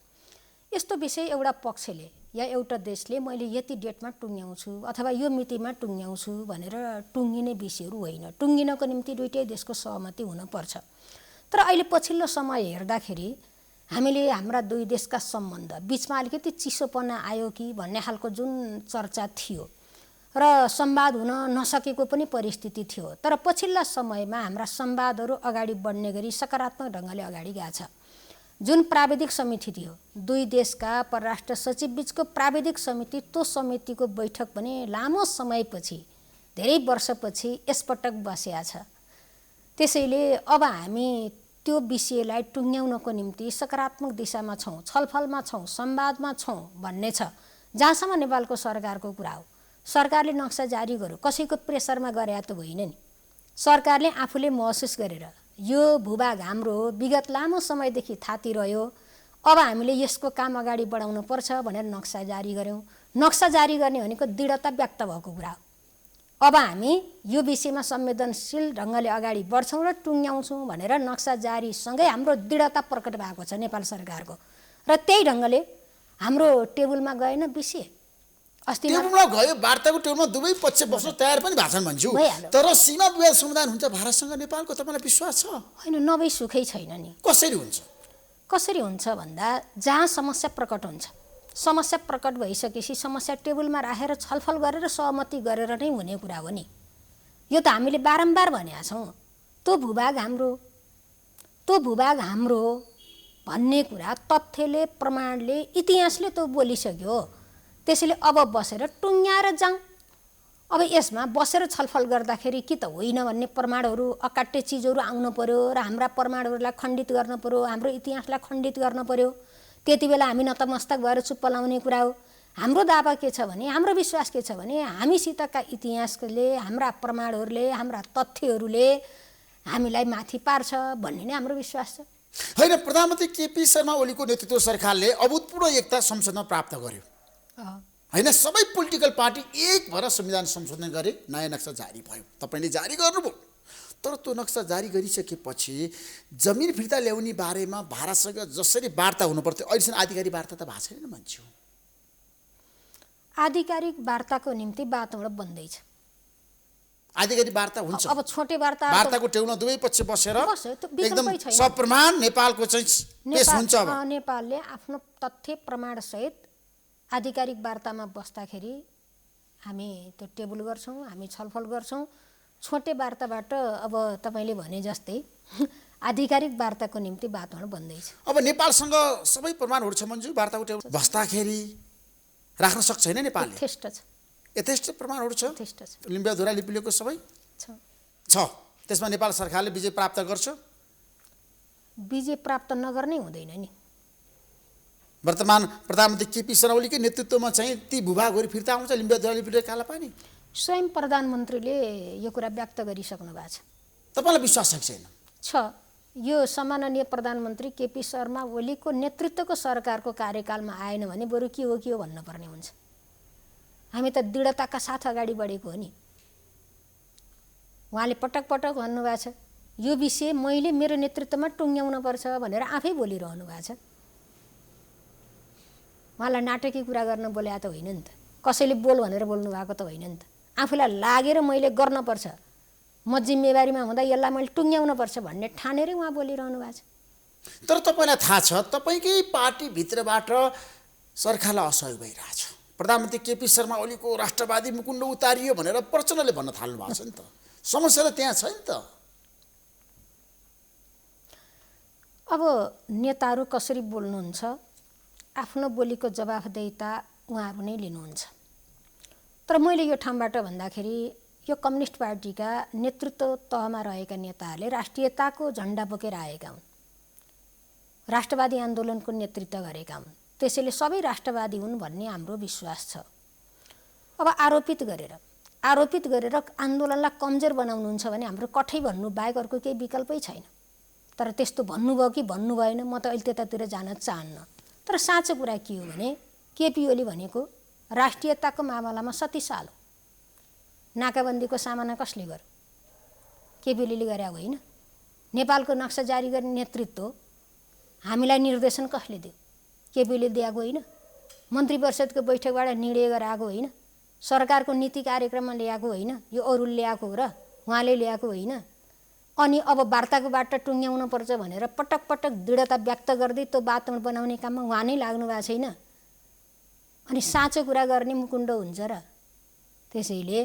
यस्तो विषय एउटा पक्षले या एउटा देशले मैले यति डेटमा टुङ्ग्याउँछु अथवा यो मितिमा टुङ्ग्याउँछु भनेर टुङ्गिने विषयहरू होइन। टुङ्गिनको निम्ति दुईटै देशको सहमति हुनुपर्छ। तर अहिले पछिल्लो समय हेर्दाखेरि हामीले हाम्रा दुई देशका सम्बन्ध बिचमा अलिकति चिसोपना आयो कि भन्ने खालको जुन चर्चा थियो र संवाद हुन नसकेको पनि परिस्थिति थियो। तर पछिल्ला समयमा हाम्रा संवादहरू अगाडि बढ्ने गरी सकारात्मक ढङ्गले अगाडि गएको छ। जुन प्राविधिक समिति थियो दुई देशका परराष्ट्र सचिव बिचको प्राविधिक समिति, त्यो समितिको बैठक पनि लामो समयपछि, धेरै वर्षपछि यसपटक बसेको छ। त्यसैले अब हामी त्यो विषयलाई टुङ्ग्याउनको निम्ति सकारात्मक दिशामा छौँ, छलफलमा छौँ, संवादमा छौँ भन्ने छ। जहाँसम्म नेपालको सरकारको कुरा हो, सरकारले नक्सा जारी गर्यो, कसैको प्रेसरमा गरे त होइन नि। सरकारले आफूले महसुस गरेर यो भूभाग हाम्रो हो, विगत लामो समयदेखि थातिरह्यो, अब हामीले यसको काम अगाडि बढाउनु पर्छ भनेर नक्सा जारी गर्यौँ। नक्सा जारी गर्ने भनेको दृढता व्यक्त भएको कुरा हो। अब हामी यो विषयमा संवेदनशील ढङ्गले अगाडि बढ्छौँ र टुङ्ग्याउँछौँ भनेर नक्सा जारीसँगै हाम्रो दृढता प्रकट भएको छ नेपाल सरकारको। र त्यही ढङ्गले हाम्रो टेबलमा गएन विषय। अस्ति टेबलमा गयो, वार्ताको टेबलमा दुवै पक्ष बस्न तयार पनि भएको छन् भन्छु। तर सीमा विवाद समाधान हुन्छ भारतसँग नेपालको, तपाईँलाई विश्वास छ? होइन, नभई सुखै छैन नि। कसरी हुन्छ? कसरी हुन्छ भन्दा जहाँ समस्या प्रकट हुन्छ, समस्या प्रकट भइसकेपछि समस्या टेबलमा राखेर छलफल गरेर सहमति गरेर नै हुने कुरा हो नि। यो त हामीले बारम्बार भनेका छौँ, त्यो भूभाग हाम्रो भन्ने कुरा तथ्यले, प्रमाणले, इतिहासले त बोलिसक्यो। त्यसैले अब बसेर टुङ्ग्याएर जाउँ। अब यसमा बसेर छलफल गर्दाखेरि कि त होइन भन्ने प्रमाणहरू, अकाट्य चिजहरू आउनु पर्यो र हाम्रा प्रमाणहरूलाई खण्डित गर्न पर्यो, हाम्रो इतिहासलाई खण्डित गर्न पर्यो। त्यति बेला हामी नतमस्तक भएर चुप्प लाउने कुरा हो। हाम्रो दावा के छ भने, हाम्रो विश्वास के छ भने, हामीसितका इतिहासले, हाम्रा प्रमाणहरूले, हाम्रा तथ्यहरूले हामीलाई माथि पार्छ भन्ने नै हाम्रो विश्वास छ। होइन, प्रधानमन्त्री केपी शर्मा ओलीको नेतृत्व सरकारले अभूतपूर्व एकता संसदमा प्राप्त गर्यो होइन। सबै पोलिटिकल पार्टी एक भएर संविधान संशोधन गरे, नयाँ नक्सा जारी भयो। तपाईँले जारी गर्नुभयो, तर त्यो नक्सा जारी गरिसकेपछि जमिन फिर्ता ल्याउने बारेमा भारतसँग जसरी वार्ता हुनुपर्थ्यो अहिलेसम्म आधिकारिक वार्ता त भएको छैन मान्छे। आधिकारिक वार्ताको निम्ति वातावरण बन्दैछ। आधिकारिक वार्ता हुन्छ, अब छोटे वार्ताको टेउमा दुवै पक्ष बसेर एकदम सप्रमाण नेपालको चाहिँ पेश हुन्छ। अब नेपालले आफ्नो तथ्य प्रमाणसहित आधिकारिक वार्तामा बस्दाखेरि हामी त्यो टेबल गर्छौँ, हामी छलफल गर्छौँ। छोटे वार्ताबाट अब तपाईँले भने जस्तै आधिकारिक वार्ताको निम्ति वातावरण बन्दैछ। अब नेपालसँग सबै प्रमाणहरू छ मन्जु, वार्ताको टेबल बस्दाखेरि राख्न सक्छ होइन नेपालले? यथेष्ट छ, यथेष्ट प्रमाणहरू छ। यथेष्ट छ, लिम्बुधुरा लिपिलेको सबै छ। त्यसमा नेपाल सरकारले विजय प्राप्त गर्छ? विजय प्राप्त नगर्नै हुँदैन नि। वर्तमान प्रधानमन्त्री केपी शर्मा ओलीकै नेतृत्वमा चाहिँ ती भूभागहरू फिर्ता आउँछ, लिम्बुधुरा लिपिले कालापानी? स्वयं प्रधानमन्त्रीले यो कुरा व्यक्त गरिसक्नु भएको छ। तपाईँलाई विश्वास छैन? छ। यो सम्माननीय प्रधानमन्त्री केपी शर्मा ओलीको नेतृत्वको सरकारको कार्यकालमा आएन भने बरु के हो भन्नुपर्ने हुन्छ। हामी त दृढताका साथ अगाडि बढेको हो नि। उहाँले पटक पटक भन्नुभएको छ यो विषय मैले मेरो नेतृत्वमा टुङ्ग्याउनुपर्छ भनेर आफै बोलिरहनु भएको छ। उहाँलाई नाटकीय कुरा गर्न बोलेको त होइन नि त, कसैले बोल भनेर बोल्नु भएको त होइन नि त। आफूलाई लागेर मैले गर्नुपर्छ, म जिम्मेवारीमा हुँदा यसलाई मैले टुङ्ग्याउनुपर्छ भन्ने ठानेरै उहाँ बोलिरहनु भएको छ। तर तपाईँलाई थाहा छ तपाईँकै पार्टीभित्रबाट सरकारलाई असहयोग भइरहेछ। प्रधानमन्त्री केपी शर्मा ओलीको राष्ट्रवादी मुकुण्ड उतारियो भनेर प्रचण्डले भन्न थाल्नु भएको छ नि त। समस्या त त्यहाँ छ नि त। अब नेताहरू कसरी बोल्नुहुन्छ, आफ्नो बोलीको जवाफदेहिता उहाँहरू नै लिनुहुन्छ। तर मैले यो ठाउँबाट भन्दाखेरि यो कम्युनिस्ट पार्टीका नेतृत्व तहमा रहेका नेताहरूले राष्ट्रियताको झन्डा बोकेर आएका हुन्, राष्ट्रवादी आन्दोलनको नेतृत्व गरेका हुन्। त्यसैले सबै राष्ट्रवादी हुन् भन्ने हाम्रो विश्वास छ। अब आरोपित गरेर आन्दोलनलाई कमजोर बनाउनुहुन्छ भने हाम्रो कठै भन्नु बाहेक अर्को केही विकल्पै छैन। तर त्यस्तो भन्नुभयो कि भन्नु भएन म त अहिले त्यतातिर जान चाहन्न। तर साँचो कुरा के हो भने केपी ओली भनेको राष्ट्रियताको मामलामा शक्तिशाली हो। नाकाबन्दीको सामना कसले गर्यो? केपी ओलीले गरे होइन। नेपालको नक्सा जारी गर्ने नेतृत्व हामीलाई निर्देशन कसले दियो? केपी ओलीले दिएको होइन। मन्त्री परिषदको बैठकबाट निर्णय गरेर आएको होइन। सरकारको नीति कार्यक्रममा ल्याएको होइन। यो अरूले ल्याएको हो र उहाँले ल्याएको होइन। अनि अब वार्ताको बाटो टुङ्ग्याउनुपर्छ भनेर पटक पटक दृढता व्यक्त गर्दै त्यो वातावरण बनाउने काममा उहाँ नै लाग्नु भएको छैन। अनि साँचो कुरा गर्ने मुकुण्ड हुन्छ र? त्यसैले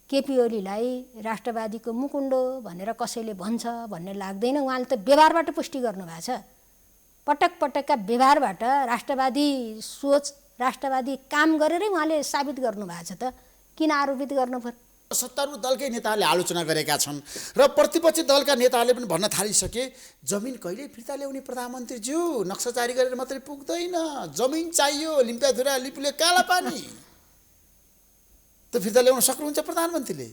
केपी ओलीलाई राष्ट्रवादीको मुकुण्ड भनेर कसैले भन्छ भन्ने लाग्दैन। उहाँले त व्यवहारबाट पुष्टि गर्नुभएको छ। पटक पटकका व्यवहारबाट राष्ट्रवादी सोच, राष्ट्रवादी काम गरेरै उहाँले साबित गर्नुभएको छ। त किन आरोपित गर्नु पर्यो? सत्तारूढ दलकै नेताहरूले आलोचना गरेका छन् र प्रतिपक्षी दलका नेताहरूले पनि भन्न थालिसके जमिन कहिले फिर्ता ल्याउने प्रधानमन्त्रीज्यू, नक्सा जारी गरेर मात्रै पुग्दैन, जमिन चाहियो, लिम्पियाधुरा लिपुले कालापानी। त्यो फिर्ता ल्याउन सक्नुहुन्छ प्रधानमन्त्रीले?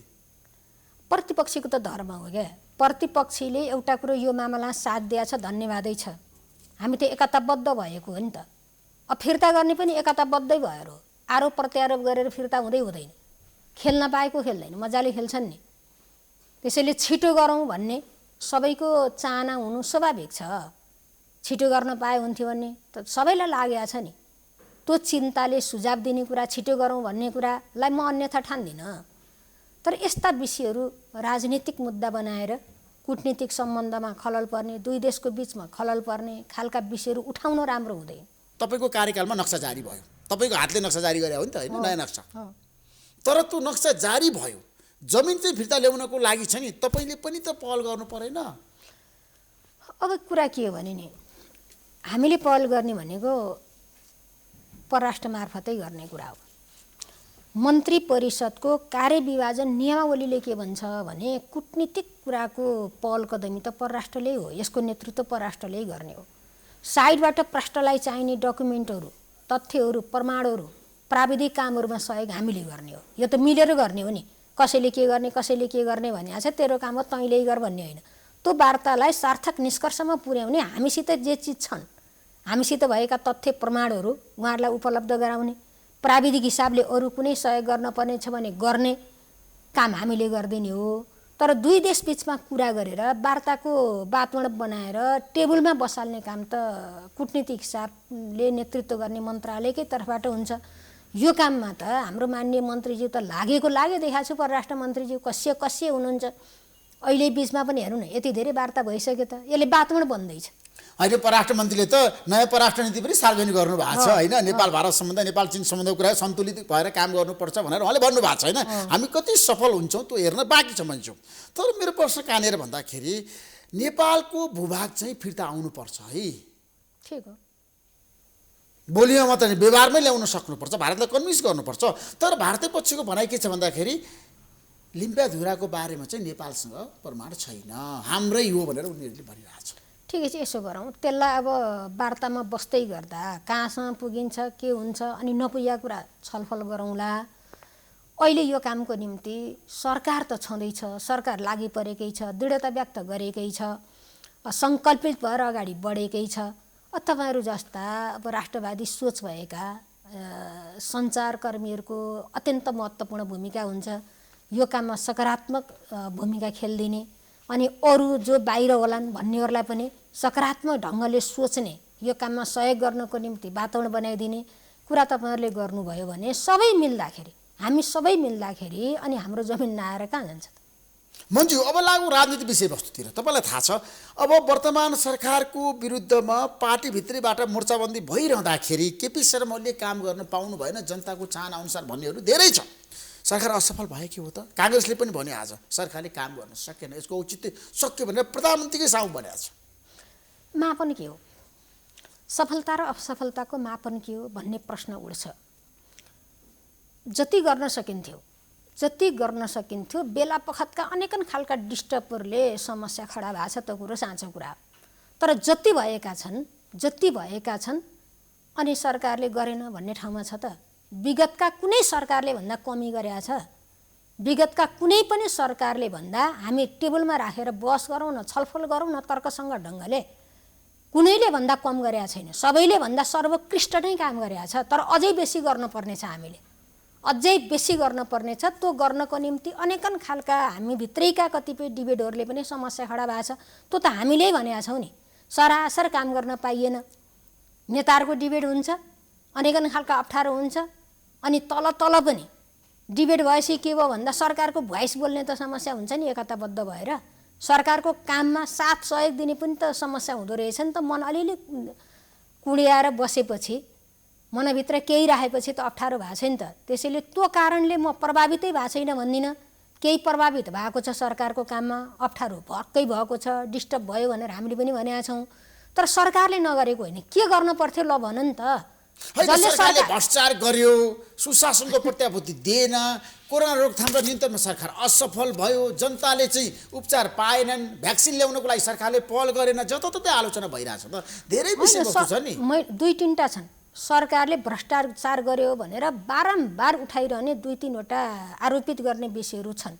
प्रतिपक्षीको त धर्म हो क्या। प्रतिपक्षीले एउटा कुरो यो मामलामा साथ दिएछ, धन्यवादै छ। हामी त एकताबद्ध भएको हो नि त। अब फिर्ता गर्ने पनि एकताबद्धै भएर हो। आरोप प्रत्यारोप गरेर फिर्ता हुँदैन। खेल्न पाएको खेल्दैन, मजाले खेल्छन् नि। त्यसैले छिटो गरौँ भन्ने सबैको चाहना हुनु स्वाभाविक छ। छिटो गर्न पाए हुन्थ्यो भन्ने त सबैलाई लागेको छ नि। त्यो चिन्ताले सुझाव दिने कुरा, छिटो गरौँ भन्ने कुरालाई म अन्यथा ठान्दिनँ। तर यस्ता विषयहरू राजनीतिक मुद्दा बनाएर कूटनीतिक सम्बन्धमा खलल पर्ने, दुई देशको बिचमा खलल पर्ने खालका विषयहरू उठाउन राम्रो हुँदैन। तपाईँको कार्यकालमा नक्सा जारी भयो, तपाईँको हातले नक्सा जारी गरे हो नि त होइन, नयाँ नक्सा। तर त्यो नक्सा जारी भयो, जमिन चाहिँ फिर्ता ल्याउनको लागि छ नि, तपाईँले पनि त पहल गर्नु परेन। अब कुरा के हो भने नि, हामीले पहल गर्ने भनेको परराष्ट्र मार्फतै गर्ने कुरा हो। मन्त्री परिषदको कार्यविभाजन नियमावलीले के भन्छ भने कूटनीतिक कुराको पहल कदमी त परराष्ट्रले हो, यसको नेतृत्व परराष्ट्रले गर्ने हो। साइडबाट प्रष्टलाई चाहिने डकुमेन्टहरू, तथ्यहरू, प्रमाणहरू, प्राविधिक कामहरूमा सहयोग हामीले गर्ने हो। यो त मिलेर गर्ने हो नि, कसैले के गर्ने भने छ तेरो काम हो तैँले गर भन्ने होइन। त्यो वार्तालाई सार्थक निष्कर्षमा पुर्याउने हामीसित जे चिज छन्, हामीसित भएका तथ्य प्रमाणहरू उहाँहरूलाई उपलब्ध गराउने, प्राविधिक हिसाबले अरू कुनै सहयोग गर्न पर्ने छ भने गर्ने काम हामीले गरिदिने हो। तर दुई देश बिचमा कुरा गरेर वार्ताको वातावरण बनाएर टेबलमा बसाल्ने काम त कूटनीतिक हिसाबले नेतृत्व गर्ने मन्त्रालयकै तर्फबाट हुन्छ। यो काममा त हाम्रो माननीय मन्त्रीज्यू त लागेको देखाएको छु। परराष्ट्र मन्त्रीज्यू कस्य हुनुहुन्छ, अहिले बिचमा पनि हेर्नु न, यति धेरै वार्ता भइसक्यो त, यसले वातावरण बन्दैछ। अहिले परराष्ट्र मन्त्रीले त नयाँ परराष्ट्र नीति पनि सार्वजनिक गर्नु भएको छ होइन। नेपाल भारत सम्बन्ध, नेपाल चीन सम्बन्धको कुरा सन्तुलित भएर काम गर्नुपर्छ भनेर उहाँले भन्नुभएको छ होइन। हामी कति सफल हुन्छौँ त्यो हेर्न बाँकी छ मान्छौँ। तर मेरो प्रश्न कहाँनिर भन्दाखेरि नेपालको भूभाग चाहिँ फिर्ता आउनुपर्छ है, ठिक हो, बोलीमा मात्र व्यवहारमै ल्याउन सक्नुपर्छ, भारतलाई कन्भिन्स गर्नुपर्छ। तर भारतीय पक्षको भनाइ के छ भन्दाखेरि लिम्पियाधुराको बारेमा चाहिँ नेपालसँग प्रमाण छैन, हाम्रै हो भनेर उनीहरूले भनिरहेको छ। ठिकै छ, यसो गरौँ, त्यसलाई अब वार्तामा बस्दै गर्दा कहाँसम्म पुगिन्छ के हुन्छ अनि नपुगेका कुरा छलफल गरौँला। अहिले यो कामको निम्ति सरकार त छँदैछ, सरकार लागि परेकै छ, दृढता व्यक्त गरेकै छ, सङ्कल्पित भएर अगाडि बढेकै छ। तपाईँहरू जस्ता अब राष्ट्रवादी सोच भएका सञ्चारकर्मीहरूको अत्यन्त महत्त्वपूर्ण भूमिका हुन्छ यो काममा सकारात्मक भूमिका खेलिदिने, अनि अरू जो बाहिर होलान् भन्नेहरूलाई पनि सकारात्मक ढङ्गले सोच्ने, यो काममा सहयोग गर्नको निम्ति वातावरण बनाइदिने कुरा तपाईँहरूले गर्नुभयो भने सबै मिल्दाखेरि, हामी सबै मिल्दाखेरि अनि हाम्रो जमिन नआएर कहाँ जान्छ त? मन्जु, अब लागु राजनीति विषयवस्तुतिर तपाईँलाई थाहा छ, अब वर्तमान सरकारको विरुद्धमा पार्टीभित्रैबाट मोर्चाबन्दी भइरहँदाखेरि केपी शर्मा ओलीले काम गर्न पाउनु भएन जनताको चाहना अनुसार भन्नेहरू धेरै छ। सरकार असफल भयो के हो त? काङ्ग्रेसले पनि भन्यो आज सरकारले काम गर्न सकेन, यसको औचित्य सक्यो भनेर प्रधानमन्त्रीकै सामु भनेको छ। मापन के हो, सफलता र असफलताको मापन के हो भन्ने प्रश्न उठ्छ। जति गर्न सकिन्थ्यो बेला पखतका अनेकन खालका डिस्टर्बहरूले समस्या खडा भएको छ, त्यो कुरो साँचो कुरा हो। तर जति भएका छन् अनि सरकारले गरेन भन्ने ठाउँमा छ त? विगतका कुनै सरकारले भन्दा कमी गरेका छ? विगतका कुनै पनि सरकारले भन्दा हामी टेबलमा राखेर बहस गरौँ न, छलफल गरौँ न तर्कसँग ढङ्गले, कुनैले भन्दा कम गरेका छैन, सबैले भन्दा सर्वोत्कृष्ट नै काम गरेका छ। तर अझै बेसी गर्नुपर्ने छ, हामीले अझै बेसी गर्नुपर्ने छ। त्यो गर्नको निम्ति अनेकन खालका हामी भित्रैका कतिपय डिबेटहरूले पनि समस्या खडा भएको छ। त्यो त हामीले भनेका छौँ नि, सरासर काम गर्न पाइएन, नेताहरूको डिबेट हुन्छ, अनेकन खालका अप्ठ्यारो हुन्छ, अनि तल पनि डिबेट भएपछि के भयो भन्दा सरकारको भोइस बोल्ने त समस्या हुन्छ नि, एकताबद्ध भएर सरकारको काममा साथ सहयोग दिने पनि त समस्या हुँदो रहेछ नि त। मन अलिअलि कुडियाएर बसेपछि, मनभित्र केही राखेपछि त अप्ठ्यारो भएको छ नि त। त्यसैले त्यो कारणले म प्रभावितै भएको छैन भन्दिनँ, केही प्रभावित भएको छ सरकारको काममा, अप्ठ्यारो भक्कै भएको छ, डिस्टर्ब भयो भनेर हामीले पनि भनेका छौँ। तर सरकारले नगरेको होइन, के गर्न पर्थ्यो ल भन नि त? सरकारले भ्रष्टाचार गर्यो, सुशासनको प्रत्याभूति दिएन, कोरोना रोकथाम र नियन्त्रणमा सरकार असफल भयो, जनताले चाहिँ उपचार पाएनन्, भ्याक्सिन ल्याउनको लागि सरकारले पहल गरेन, जताततै आलोचना भइरहेछ त। धेरै विषयवस्तु छ नि, दुई तिनवटा छन्। सरकारले भ्रष्टाचार गर्यो भनेर बारम्बार उठाइरहने दुई तिनवटा आरोपित गर्ने विषयहरू छन्।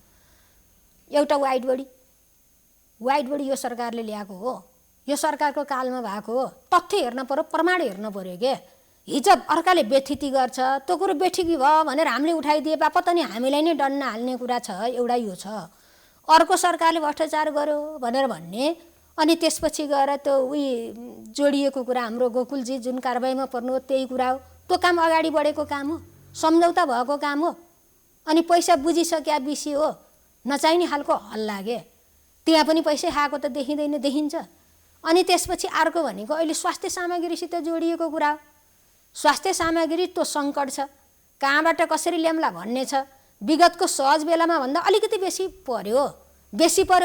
एउटा वाइड बडी यो सरकारले ल्याएको हो, यो सरकारको कालमा भएको हो, तथ्य हेर्न पर्यो, प्रमाण हेर्न पर्यो के। हिजो अर्काले बेथिति गर्छ, त्यो कुरो बेठिकी भयो भनेर हामीले उठाइदिए बापत अनि हामीलाई नै डन्न हाल्ने कुरा छ, एउटा यो छ। अर्को सरकारले भ्रष्टाचार गर्यो भनेर भन्ने, अनि त्यसपछि गएर त्यो जोडिएको कुरा हाम्रो गोकुलजी जुन कारबाहीमा पर्नु हो त्यही कुरा हो। त्यो काम अगाडि बढेको काम हो, सम्झौता भएको काम हो, अनि पैसा बुझिसक्या विषय हो, नचाहिने खालको हल्ला के। त्यहाँ पनि पैसा खाएको त देखिन्छ। अनि त्यसपछि अर्को भनेको अहिले स्वास्थ्य सामग्रीसित जोडिएको कुरा हो। स्वास्थ्य सामग्री त्यो सङ्कट छ, कहाँबाट कसरी ल्याउँला भन्ने छ। विगतको सहज बेलामा भन्दा अलिकति बेसी पर्यो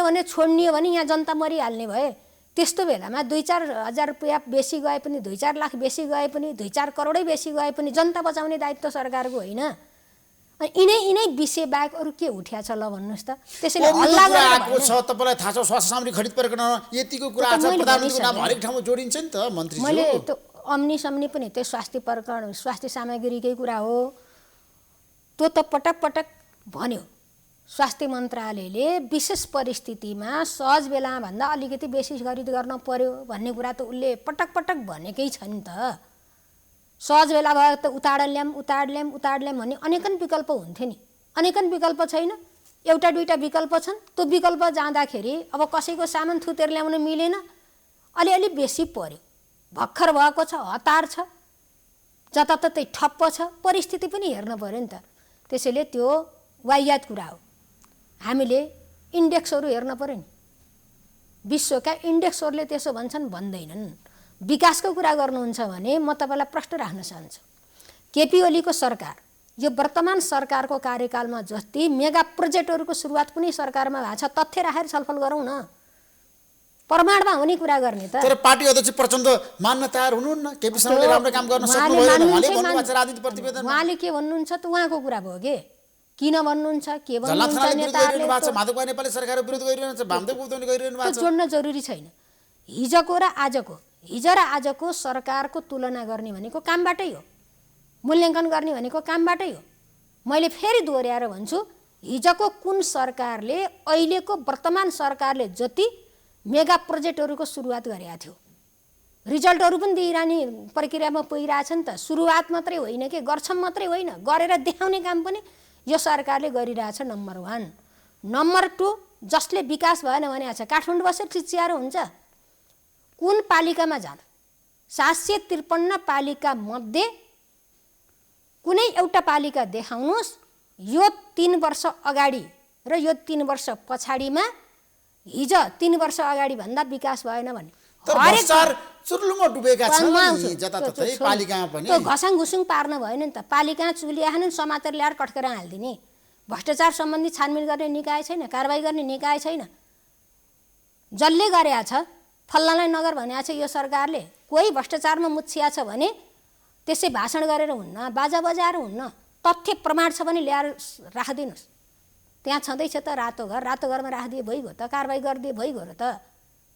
भने छोड्ने हो भने यहाँ जनता मरिहाल्ने भए। त्यस्तो बेलामा 2-4 हजार रुपियाँ बेसी गए पनि, 2-4 लाख बेसी गए पनि, 2-4 करोडै बेसी गए पनि जनता बचाउने दायित्व सरकारको होइन। अनि यिनै विषय बाहेक अरू के उठ्या छ ल भन्नुहोस् त। त्यसैले हल्ला आएको छ, तपाईँलाई थाहा छ स्वास्थ्य सामग्री खरिद परिकन यतिको कुरा छ, प्रधानमन्त्रीको नाम हरेक ठाउँमा जोडिन्छ नि त मन्त्रीज्यू। मैले त्यो अम्नी पनि त्यो स्वास्थ्य सामग्रीकै कुरा हो। त्यो त पटक भन्यो स्वास्थ्य मन्त्रालयले विशेष परिस्थितिमा सहज बेलामा भन्दा अलिकति बेसी खरिद गर्न पर्यो भन्ने कुरा त उसले पटक भनेकै छ नि त। सहज बेला भयो त उताड ल्याम भन्ने अनेकन विकल्प हुन्थ्यो नि। अनेकन विकल्प छैन, एउटा दुईटा विकल्प छन्। त्यो विकल्प जाँदाखेरि अब कसैको सामान थुतेर ल्याउन मिलेन, अलिअलि बेसी पर्यो, भर्खर भएको छ, हतार छ, जताततै ठप्प छ, परिस्थिति पनि हेर्न पर्यो नि त। त्यसैले त्यो वाहियात कुरा हो। हामीले इन्डेक्सहरू हेर्न पर्यो नि। विश्वका इन्डेक्सहरूले त्यसो भन्छन् भन्दैनन्। विकासको कुरा गर्नुहुन्छ भने म तपाईँलाई प्रश्न राख्न चाहन्छु। केपी ओलीको सरकार, यो वर्तमान सरकारको कार्यकालमा जति मेगा प्रोजेक्टहरूको सुरुवात कुनै सरकारमा भएको छ तथ्य राखेर छलफल गरौँ न। प्रमाणमा हुने कुरा गर्ने त। तर पार्टी अध्यक्ष प्रचण्ड मान्न तयार हुनुहुन्न। केपी शर्माले राम्रो काम गर्न सक्नुभयो उहाँले भन्नुभएको छ राजनीति प्रतिवेदनमा। उहाँले के भन्नुहुन्छ त उहाँको कुरा भयो के, किन भन्नुहुन्छ, के भन्नुहुन्छ, नेताहरूले माधवका नेपाली सरकारको विरोध गरिरहनु छ, वामदेव गुप्ताले गरिरहनु भएको छ। जोड्न जरुरी छैन। हिजो र आजको सरकारको तुलना गर्ने भनेको कामबाटै हो, मूल्याङ्कन गर्ने भनेको कामबाटै हो। मैले फेरि दोहोऱ्याएर भन्छु, हिजोको कुन सरकारले अहिलेको वर्तमान सरकारले जति मेगा प्रोजेक्टहरूको सुरुवात गरेका थियो, रिजल्टहरू पनि दिइरहने प्रक्रियामा पुगिरहेछ नि त। सुरुवात मात्रै होइन के, गर्छौँ मात्रै होइन, गरेर देखाउने काम पनि यो सरकारले गरिरहेछ। नम्बर 1। नम्बर 2, जसले विकास भएन भने आछ काठमाडौँ बसेर चिच्यारो हुन्छ। कुन पालिकामा जाँदा 753 पालिका मध्ये कुनै एउटा पालिका देखाउनुहोस् यो 3 वर्ष अगाडि र यो 3 वर्ष पछाडिमा हिजो 3 वर्ष अगाडि भन्दा विकास भएन भने। चुर्लुमा डुबेका छन् नि जताततै पालिकामा पनि। त्यो घसाङ घुसुङ पार्न भएन नि त। पालिका चुलिआएन समातेर ल्याएर कटकेर हाल्दिने। भ्रष्टाचार सम्बन्धी छानबिन गर्ने निकाय छैन, कारबाही गर्ने निकाय छैन। जसले गरेका छ फल्लालाई नगर भनेको छ यो सरकारले। कोही भ्रष्टाचारमा मुछिया छ भने त्यसै भाषण गरेर हुन्न, बाजा बजाएर हुन्न। तथ्य प्रमाण छ भने ल्याएर राखिदिनुहोस्। त्यहाँ छँदैछ त रातो घरमा राखिदिए भइगयो त, कारबाही गरिदिए भइगयो र त।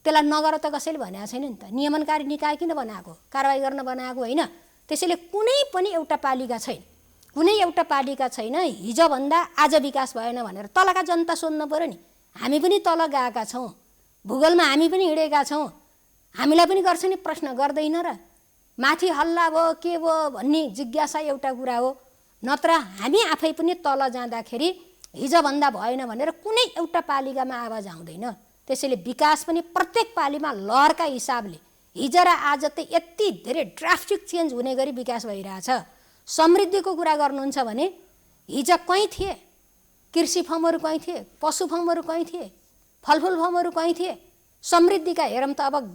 त्यसलाई नगर त कसैले भनेको छैन नि त। नियमनकारी निकाय किन बनाएको, कारबाही गर्न बनाएको होइन। त्यसैले कुनै पनि एउटा पालिका छैन हिजोभन्दा आज विकास भएन भनेर। तलका जनता सोध्नु पऱ्यो नि। हामी पनि तल गएका छौँ, भूगोलमा हामी पनि हिँडेका छौँ, हामीलाई पनि गर्छ नि प्रश्न, गर्दैन र। माथि हल्ला भयो के भयो भन्ने जिज्ञासा एउटा कुरा हो, नत्र हामी आफै पनि तल जाँदाखेरि हिजोभन्दा भएन भनेर कुनै एउटा पालिकामा आवाज आउँदैन। त्यसैले विकास पनि प्रत्येक पालिमा लहरका हिसाबले हिजो र आज त यति धेरै ड्रास्टिक चेन्ज हुने गरी विकास भइरहेछ। समृद्धिको कुरा गर्नुहुन्छ भने हिजो कहीँ थिए, कृषि फर्महरू कहीँ थिए, पशु फर्महरू कहीँ थिए, फलफुल फर्महरू कहीँ थिए। समृद्धिका हेरौँ त अब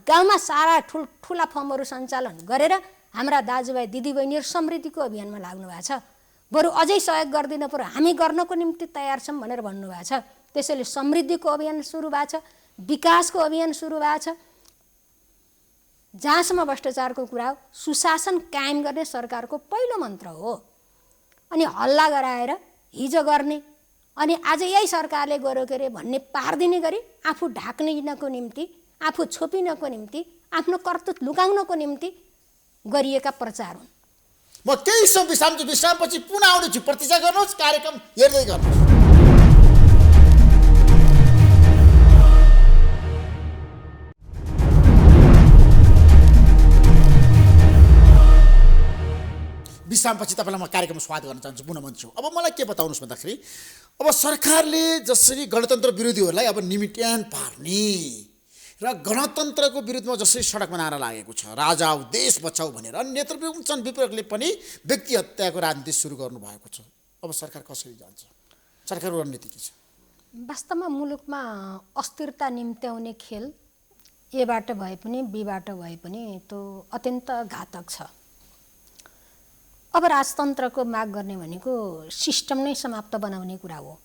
गाउँमा सारा ठुला फर्महरू सञ्चालन गरेर हाम्रा दाजुभाइ दिदीबहिनीहरू समृद्धिको अभियानमा लाग्नु भएको छ। बरु अझै सहयोग गरिदिनु पर्यो, हामी गर्नको निम्ति तयार छौँ भनेर भन्नुभएको छ। त्यसैले समृद्धिको अभियान सुरु भएको छ, विकासको अभियान सुरु भएको छ। जहाँसम्म भ्रष्टाचारको कुरा हो, सुशासन कायम गर्ने सरकारको पहिलो मन्त्र हो। अनि हल्ला गराएर हिजो गर्ने अनि आज यही सरकारले गर्यो के अरे भन्ने पारिदिने गरी आफू ढाक्नको निम्ति, आफू छोपिनको निम्ति, आफ्नो कर्तव्य लुकाउनको निम्ति गरिएका प्रचार हुन्। म केही विश्रामपछि पुनः आउनेछु। प्रतीक्षा गर्नुहोस्, कार्यक्रम हेर्दै गर्नुहोस्। विश्रामपछि तपाईँलाई म कार्यक्रममा स्वागत गर्न चाहन्छु पुनः मन्छु। अब मलाई के बताउनुहोस् भन्दाखेरि अब सरकारले जसरी गणतन्त्र विरोधीहरूलाई अब निमिट्यान पार्ने र गणतन्त्रको विरुद्धमा जसरी सडक बनाएर लागेको छ, राजा आऊ देश बचाऊ भनेर, अनि नेतृत्व चन्द्र विप्लवले पनि व्यक्ति हत्याको राजनीति सुरु गर्नुभएको छ। अब सरकार कसरी जान्छ, सरकारको रणनीति के छ? वास्तवमा मुलुकमा अस्थिरता निम्त्याउने खेल एबाट भए पनि बीबाट भए पनि त्यो अत्यन्त घातक छ। अब राजतन्त्रको माग गर्ने भनेको सिस्टम नै समाप्त बनाउने कुरा हो।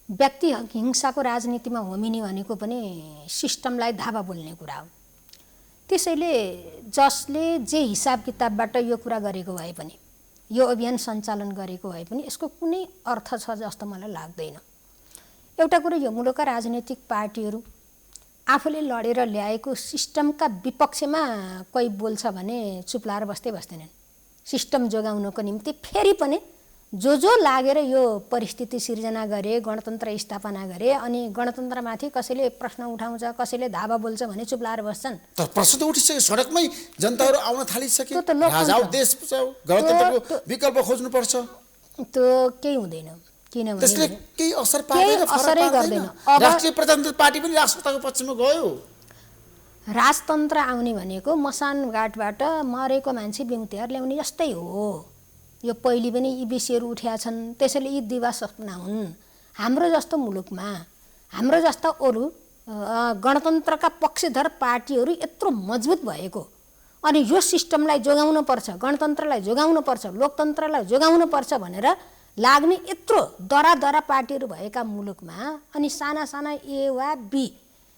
व्यक्ति हिंसाको राजनीतिमा होमिने भनेको पनि सिस्टमलाई धावा बोल्ने कुरा हो। त्यसैले जसले जे हिसाब किताबबाट यो कुरा गरेको भए पनि, यो अभियान सञ्चालन गरेको भए पनि यसको कुनै अर्थ छ जस्तो मलाई लाग्दैन। एउटा कुरो, यो मुलुकका राजनीतिक पार्टीहरू आफूले लडेर ल्याएको सिस्टमका विपक्षमा कोही बोल्छ भने चुप लाएर बस्दैनन्। सिस्टम जोगाउनको निम्ति फेरि पनि जो लागेर यो परिस्थिति सिर्जना गरे, गणतन्त्र स्थापना गरे, अनि गणतन्त्रमाथि कसैले प्रश्न उठाउँछ, कसैले धावा बोल्छ भने चुप लाएर बस्छन्। तर प्रश्न त उठिसक्यो, सडकमै जनताहरू आउन थालिसके। राजा देश गणतन्त्रको विकल्प खोज्नुपर्छ। त्यो केही हुँदैन, किनभने त्यसले केही असर पार्दैन, असरै गर्दैन। राष्ट्रिय प्रजातन्त्र पार्टी पनि राष्ट्रताको पक्षमा गयो। राजतन्त्र आउने भनेको मसान घाटबाट मरेको मान्छे बिउतिहार ल्याउने जस्तै हो। यो पहिले पनि यी विषयहरू उठेका छन्, त्यसैले यी दिवस नहुन्। हाम्रो जस्तो मुलुकमा, हाम्रो जस्ता अरू गणतन्त्रका पक्षधर पार्टीहरू यत्रो मजबुत भएको, अनि यो सिस्टमलाई जोगाउनु पर्छ, गणतन्त्रलाई जोगाउनु पर्छ, लोकतन्त्रलाई जोगाउनु पर्छ भनेर लाग्ने यत्रो दरा पार्टीहरू भएका मुलुकमा अनि साना ए वा बी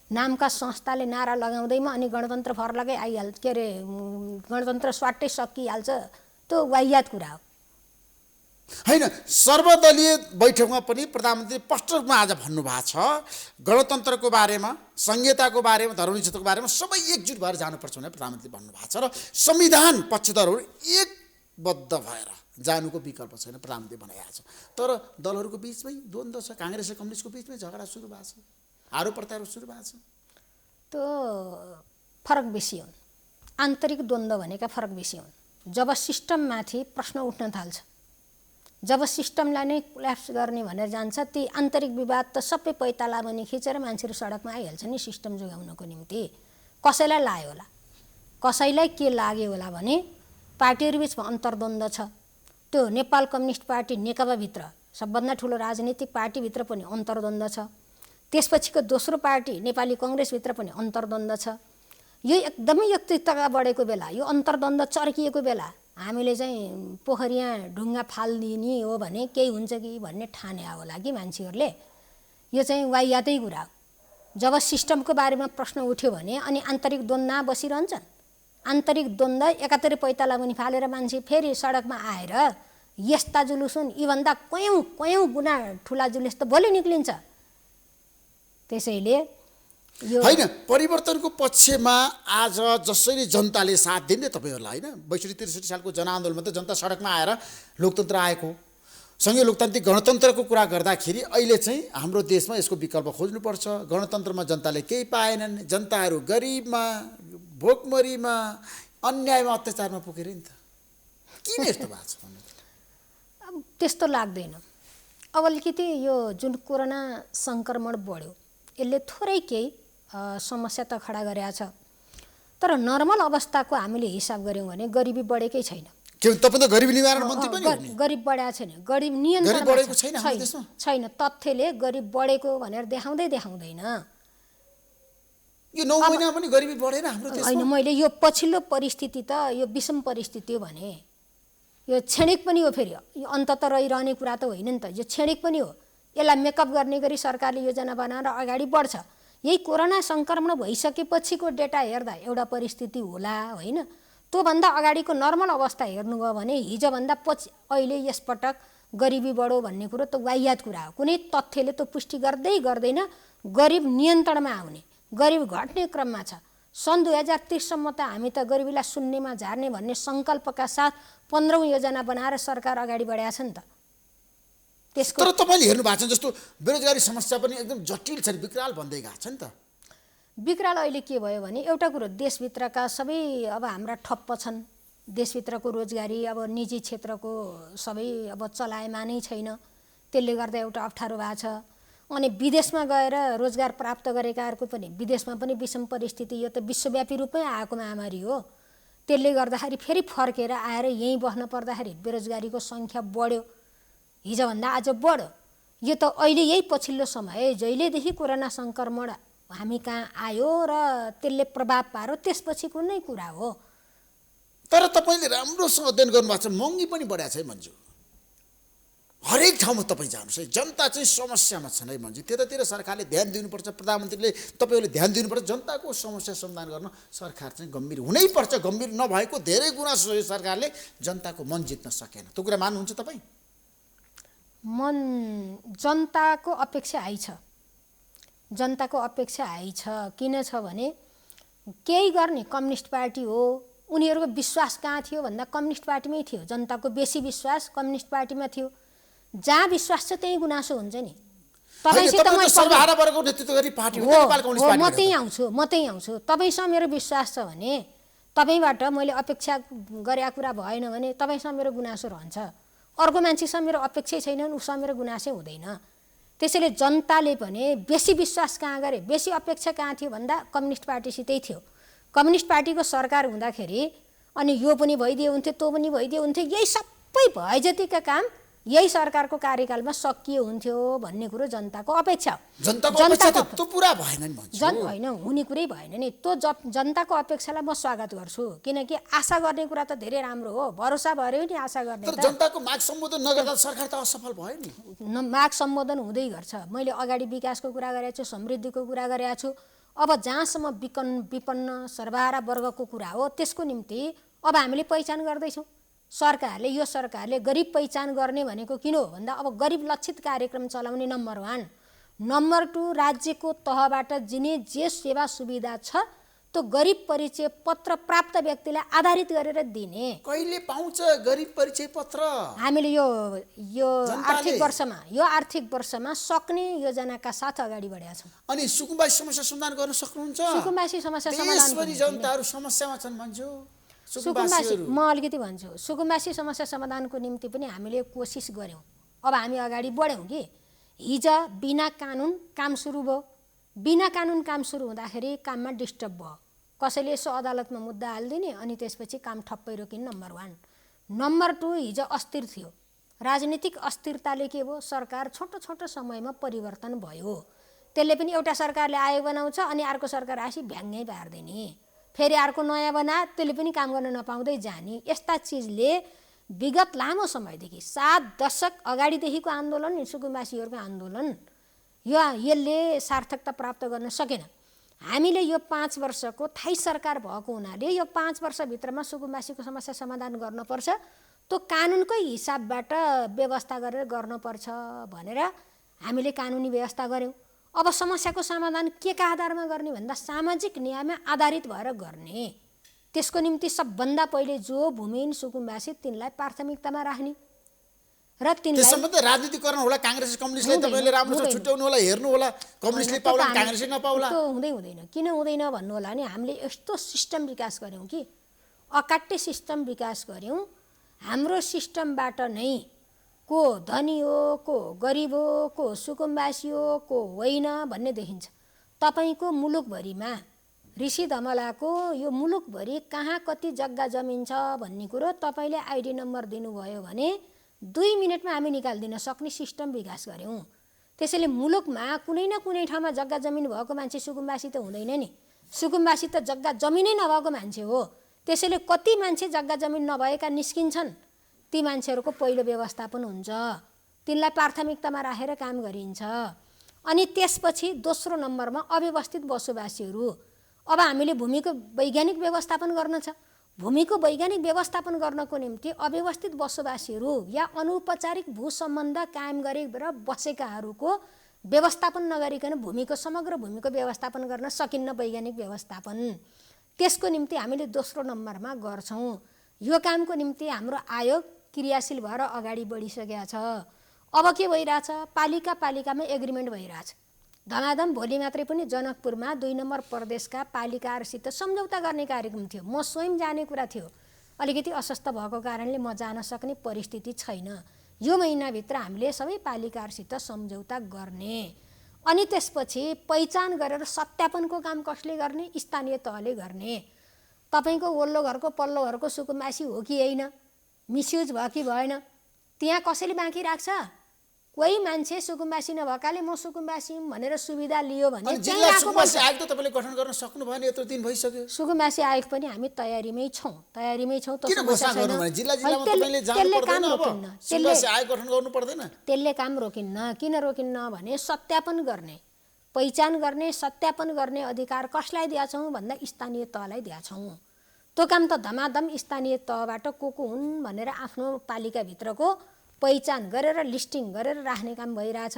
नामका संस्थाले नारा लगाउँदैमा अनि गणतन्त्र फर्लगै आइहाल्छ, के अरे गणतन्त्र स्वाट्टै सकिहाल्छ, त्यो वाहियात कुरा हो। होइन, सर्वदलीय बैठकमा पनि प्रधानमन्त्री स्पष्ट रूपमा आज भन्नुभएको छ, गणतन्त्रको बारेमा, संहिताको बारेमा, धर्मनिरपेक्षताको बारेमा सबै एकजुट भएर जानुपर्छ भनेर प्रधानमन्त्री भन्नुभएको छ र संविधान पक्षधरहरू एकबद्ध भएर जानुको विकल्प छैन प्रधानमन्त्री भनिरहेको छ। तर दलहरूको बिचमै द्वन्द्व छ, काङ्ग्रेस र कम्युनिस्टको बिचमै झगडा सुरु भएको छ, आरोप प्रत्यारोप सुरु भएको छ। त्यो फरक विषय हुन्, आन्तरिक द्वन्द्व भनेका फरक विषय हुन्। जब सिस्टममाथि प्रश्न उठ्न थाल्छ, जब सिस्टमलाई नै कोल्याप्स गर्ने भनेर जान्छ, ती आन्तरिक विवाद त सबै पैताला पनि खिचेर मान्छेहरू सडकमा आइहाल्छ नि सिस्टम जोगाउनको निम्ति। कसैलाई लाग्यो होला, कसैलाई के लाग्यो होला भने पार्टीहरू बिचमा अन्तर्द्वन्द्व छ। त्यो नेपाल कम्युनिस्ट पार्टी नेकपाभित्र सबभन्दा ठुलो राजनीतिक पार्टीभित्र पनि अन्तर्द्वन्द्व छ। त्यसपछिको दोस्रो पार्टी नेपाली कङ्ग्रेसभित्र पनि अन्तर्द्वन्द्व छ। यो एकदमै यत्तिकता बढेको बेला, यो अन्तर्द्वन्द्व चर्किएको बेला हामीले चाहिँ पोखरिया ढुङ्गा फालिदिने हो भने केही हुन्छ कि भन्ने ठान्या होला कि मान्छेहरूले। यो चाहिँ वाहियातै कुरा हो। जब सिस्टमको बारेमा प्रश्न उठ्यो भने अनि आन्तरिक द्वन्द्व बसिरहन्छन्। आन्तरिक द्वन्द्व एकातिर पैताला मुनि फालेर मान्छे फेरि सडकमा आएर यस्ता जुलुस हुन्, यीभन्दा कयौँ गुणा ठुला जुलुस त भोलि निक्लिन्छ। त्यसैले यो होइन, परिवर्तनको पक्षमा आज जसरी जनताले साथ दिने तपाईँहरूलाई, होइन 62-63 सालको जनआन्दोलनमा त जनता सडकमा आएर लोकतन्त्र आएको, सँगै लोकतान्त्रिक गणतन्त्रको कुरा गर्दाखेरि अहिले चाहिँ हाम्रो देशमा यसको विकल्प खोज्नुपर्छ। गणतन्त्रमा जनताले केही पाएनन्, जनताहरू गरिबमा, भोकमरीमा, अन्यायमा, अत्याचारमा पुगेर नि त। किन यस्तो भएको छ भन्नु? त्यस्तो लाग्दैन। अब अलिकति यो जुन कोरोना सङ्क्रमण बढ्यो, यसले थोरै केही समस्या त खडा गरेको छ। तर नर्मल अवस्थाको हामीले हिसाब गऱ्यौँ भने गरिबी बढेकै छैन। के तपाईँ त गरिबी निवारण मन्त्री पनि हो नि? गरिब बढेको छैन, गरिब नियन्त्रणमा छैन। तथ्यले गरिब बढेको भनेर देखाउँदैन। यो 9 महिना पनि गरिबी बढेन हाम्रो देशमा। होइन, मैले यो पछिल्लो परिस्थिति त यो विषम परिस्थिति हो भने, यो क्षणिक पनि हो। फेरि यो अन्तत रहिरहने कुरा त होइन नि त, यो क्षणिक पनि हो। यसलाई मेकअप गर्ने गरी सरकारले योजना बनाएर अगाडि बढ्छ। यही कोरोना सङ्क्रमण भइसकेपछिको डेटा हेर्दा एउटा परिस्थिति होला, होइन? त्योभन्दा अगाडिको नर्मल अवस्था हेर्नुभयो भने हिजोभन्दा अहिले यसपटक गरिबी बढो भन्ने कुरो त वाहियात कुरा हो। कुनै तथ्यले त पुष्टि गर्दैन गरिब नियन्त्रणमा आउने, गरिब घट्ने क्रममा छ। सन् 2030 सम्म त हामी त गरिबीलाई शून्यमा झार्ने भन्ने सङ्कल्पका साथ 15औँ योजना बनाएर सरकार अगाडि बढाएको छ नि त। तर तपाईँले हेर्नु भएको छ जस्तो बेरोजगारी समस्या पनि एकदम जटिल छ, विकराल भन्दै गएको छ नि त। विकराल अहिले के भयो भने एउटा कुरो, देशभित्रका सबै अब हाम्रा ठप्प छन्। देशभित्रको रोजगारी अब निजी क्षेत्रको सबै अब चलायमा नै छैन। त्यसले गर्दा एउटा अप्ठ्यारो भएको छ। अनि विदेशमा गएर रोजगार प्राप्त गरेकाहरूको पनि विदेशमा पनि विषम परिस्थिति, यो त विश्वव्यापी रूपमै आएको महामारी हो। त्यसले गर्दाखेरि फेरि फर्केर आएर यहीँ बस्न पर्दाखेरि बेरोजगारीको सङ्ख्या बढ्यो, हिजोभन्दा आज बढ्यो। यो त अहिले यही पछिल्लो समय जहिलेदेखि कोरोना सङ्क्रमण हामी कहाँ आयो र त्यसले प्रभाव पार्यो त्यसपछि कुनै कुरा हो। तर तपाईँले राम्रोसँग अध्ययन गर्नुभएको छ, महँगी पनि बढाएको छ है मन्जु। हरेक ठाउँमा तपाईँ जानुहोस् है, जनता चाहिँ समस्यामा छन् है मन्जु। त्यतातिर सरकारले ध्यान दिनुपर्छ, प्रधानमन्त्रीले तपाईँहरूले ध्यान दिनुपर्छ। जनताको समस्या समाधान गर्न सरकार चाहिँ गम्भीर हुनैपर्छ। गम्भीर नभएको धेरै गुनासो यो सरकारले जनताको मन जित्न सकेन। त्यो कुरा मान्नुहुन्छ तपाईँ? मन जनताको अपेक्षा हाई छ, जनताको अपेक्षा हाई छ। किन छ भने केही गर्ने कम्युनिस्ट पार्टी हो, उनीहरूको विश्वास कहाँ थियो भन्दा कम्युनिस्ट पार्टीमै थियो। जनताको बेसी विश्वास कम्युनिस्ट पार्टीमा थियो। जहाँ विश्वास छ त्यही गुनासो हुन्छ नि। तपाईँसित सर्वहारा वर्गको नेतृत्व गरी पार्टी हो नेपाल कम्युनिस्ट पार्टी। म त्यही आउँछु। तपाईँसँग मेरो विश्वास छ भने, तपाईँबाट मैले अपेक्षा गरेका कुरा भएन भने तपाईँसँग मेरो गुनासो रहन्छ। अर्को मान्छेसँग मेरो अपेक्षै छैन भने उसँग मेरो गुनासै हुँदैन। त्यसैले जनताले पनि बेसी विश्वास कहाँ गरे, बेसी अपेक्षा कहाँ थियो भन्दा कम्युनिस्ट पार्टीसितै थियो। कम्युनिस्ट पार्टीको सरकार हुँदाखेरि अनि यो पनि भइदियो हुन्थ्यो, त्यो पनि भइदियो हुन्थ्यो, यही सबै भए जतिका काम यही सरकारको कार्यकालमा सकियो हुन्थ्यो भन्ने कुरो जनताको अपेक्षा हो। जनताको पुरा भएन नि भन्छ। होइन, हुने कुरै भएन नि। त्यो जनताको अपेक्षालाई म स्वागत गर्छु, किनकि आशा गर्ने कुरा त धेरै राम्रो हो। भरोसा भर्यो नि आशा गर्ने। तर जनताको माग सम्बोधन नगर्दा सरकार त असफल भयो नि। माग सम्बोधन हुँदै गर्छ। मैले अगाडि विकासको कुरा गरेको छु, समृद्धिको कुरा गरेको छु। अब जहाँसम्म विपन्न सर्वहारा वर्गको कुरा हो त्यसको निम्ति अब हामीले पहिचान गर्दैछौँ। यो सरकारले गरिब पहिचान गर्ने भनेको किन हो भन्दा अब गरिब लक्षित कार्यक्रम चलाउने नम्बर 1, नम्बर 2 राज्यको तहबाट जे सेवा सुविधा छ त्यो गरिब परिचय पत्र प्राप्त व्यक्तिलाई आधारित गरेर दिने। कहिले पाउँछ गरिब परिचय पत्र? हामीले यो आर्थिक वर्षमा सक्ने योजनाका साथ अगाडि बढेका छौँ। अनि सुकुम्बासी समस्या समाधान गर्न सक्नुहुन्छ? सुकुम्बासी समस्या समाधान जनताहरू समस्यामा छन् भन्छु। सुकुम्बासी म अलिकति भन्छु, सुकुम्बासी समस्या समाधानको निम्ति पनि हामीले कोसिस गऱ्यौँ। अब हामी अगाडि बढ्यौँ कि हिजो बिना कानुन काम सुरु भयो। बिना कानुन काम सुरु हुँदाखेरि काममा डिस्टर्ब भयो। कसैले यसो अदालतमा मुद्दा हालिदिने अनि त्यसपछि काम ठप्पै रोकिने नम्बर 1। नम्बर 2 हिजो अस्थिर थियो। राजनीतिक अस्थिरताले के भयो, सरकार छोटो छोटो समयमा परिवर्तन भयो। त्यसले पनि एउटा सरकारले आयोग बनाउँछ अनि अर्को सरकार आएपछि भ्याङ्गै पार्दिने, फेरि अर्को नयाँ बना, त्यसले पनि काम गर्न नपाउँदै जाने। यस्ता चिजले विगत लामो समयदेखि 7 दशक अगाडिदेखिको आन्दोलन, सुकुम्बासीहरूको आन्दोलन, यसले सार्थकता प्राप्त गर्न सकेन। हामीले यो 5 वर्षको थाई सरकार भएको हुनाले यो 5 वर्षभित्रमा सुकुम्बासीको समस्या समाधान गर्नुपर्छ, त्यो कानुनकै हिसाबबाट व्यवस्था गरेर गर्नुपर्छ भनेर हामीले कानुनी व्यवस्था गऱ्यौँ। अब समस्याको समाधान के का आधारमा गर्ने भन्दा सामाजिक न्यायमा आधारित भएर गर्ने। त्यसको निम्ति सबभन्दा पहिले जो भूमिहीन सुकुम्बासी तिनलाई प्राथमिकतामा राख्ने र तिनलाई त्यसमा त राजनीतिकरण होला। कांग्रेस कम्युनिस्टलाई तपाईले राम्रोसँग छुट्याउनु होला, हेर्नु होला, कम्युनिस्टले पाउला कांग्रेसले नपाउला। त्यो हुँदैन। किन हुँदैन भन्नु होला नि, हामीले यस्तो सिस्टम विकास गर्यौँ कि अकाट्य सिस्टम विकास गर्यौँ। हाम्रो सिस्टमबाट नै को धनी हो, को गरिब हो, को सुकुम्बासी हो, को होइन भन्ने देखिन्छ। तपाईको मुलुकभरिमा ऋषि धमलाको यो मुलुकभरि कहाँ कति जग्गा जमिन छ भन्ने कुरो तपाईले आइडी नम्बर दिनुभयो भने 2 मिनेटमा हामी निकाल्दिन सक्ने सिस्टम विकास गर्यौँ। त्यसैले मुलुकमा कुनै न कुनै ठाउँमा जग्गा जमिन भएको मान्छे सुकुम्बासी त हुँदैन नि। सुकुम्बासी त जग्गा जमिनै नभएको मान्छे हो। त्यसैले कति मान्छे जग्गा जमिन नभएका निस्किन्छन्, ती मान्छेहरूको पहिलो व्यवस्थापन हुन्छ, तिनलाई प्राथमिकतामा राखेर काम गरिन्छ। अनि त्यसपछि दोस्रो नम्बरमा अव्यवस्थित बसोबासीहरू। अब हामीले भूमिको वैज्ञानिक व्यवस्थापन गर्न छ। भूमिको वैज्ञानिक व्यवस्थापन गर्नको निम्ति अव्यवस्थित बसोबासीहरू या अनौपचारिक भू सम्बन्ध कायम गरेर बसेकाहरूको व्यवस्थापन नगरिकन भूमिको समग्र भूमिको व्यवस्थापन गर्न सकिन्न। वैज्ञानिक व्यवस्थापन त्यसको निम्ति हामीले दोस्रो नम्बरमा गर्छौँ। यो कामको निम्ति हाम्रो आयोग क्रियाशील भएर अगाडि बढिसकेको छ। अब के भइरहेछ, पालिकामा एग्रिमेन्ट भइरहेछ। धमाधम भोलि मात्रै पनि जनकपुरमा 2 नम्बर प्रदेशका पालिकाहरूसित सम्झौता गर्ने कार्यक्रम थियो। म स्वयं जाने कुरा थियो, अलिकति अस्वस्थ भएको कारणले म जान सक्ने परिस्थिति छैन। यो महिनाभित्र हामीले सबै पालिकाहरूसित सम्झौता गर्ने। अनि त्यसपछि पहिचान गरेर सत्यापनको काम कसले गर्ने, स्थानीय तहले गर्ने। तपाईको वल्लो घरको पल्लो घरको सुकुम्बासी हो कि होइन, मिसयुज भयो कि भएन, त्यहाँ कसैले बाँकी राख्छ, कोही मान्छे सुकुम्बासी नभएकाले म सुकुम्बासी हुँ भनेर सुविधा लियो भने अनि त्यहीँ जिल्ला आएको सुकुम्बासी बन्छ। आयोग त तपाईँले गठन गर्न सक्नु भएन, यत्रो दिन भइसक्यो। सुकुम्बासी आयोग पनि हामी तयारीमै छौँ त किन घोषणा गर्नु भने जिल्ला जिल्लामा तपाईँले जानु पर्दैन, अब सुकुम्बासी आयोग गठन गर्नु पर्दैन? त्यसले काम रोकिन्न। किन रोकिन्न भने सत्यापन गर्ने, पहिचान गर्ने, सत्यापन गर्ने अधिकार कसलाई दिएका छौँ भन्दा स्थानीय तहलाई दिएका छौँ। त्यो काम त धमाधम स्थानीय तहबाट को हुन् भनेर आफ्नो पालिकाभित्रको पहिचान गरेर लिस्टिङ गरेर राख्ने काम भइरहेछ।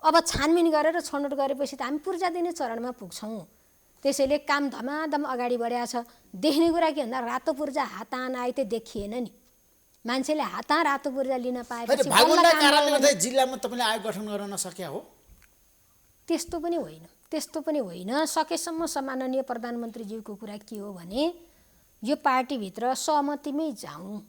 अब छानबिन गरेर छनौट गरेपछि त हामी पूर्जा दिने चरणमा पुग्छौँ। त्यसैले काम धमाधम अगाडि बढेको छ। देख्ने कुरा के भन्दा रातो पूर्जा हातान आए त देखिएन नि। मान्छेले हाता रातो पूर्जा लिन पाएपछि भागवण्डा कारणले गर्दा जिल्लामा तपाईँले आयोग गठन गर्न नसक्या हो? त्यस्तो पनि होइन, त्यस्तो पनि होइन। सकेसम्म सम्माननीय प्रधानमन्त्रीज्यूको कुरा के हो भने यो पार्टीभित्र सहमतिमै जाउँ,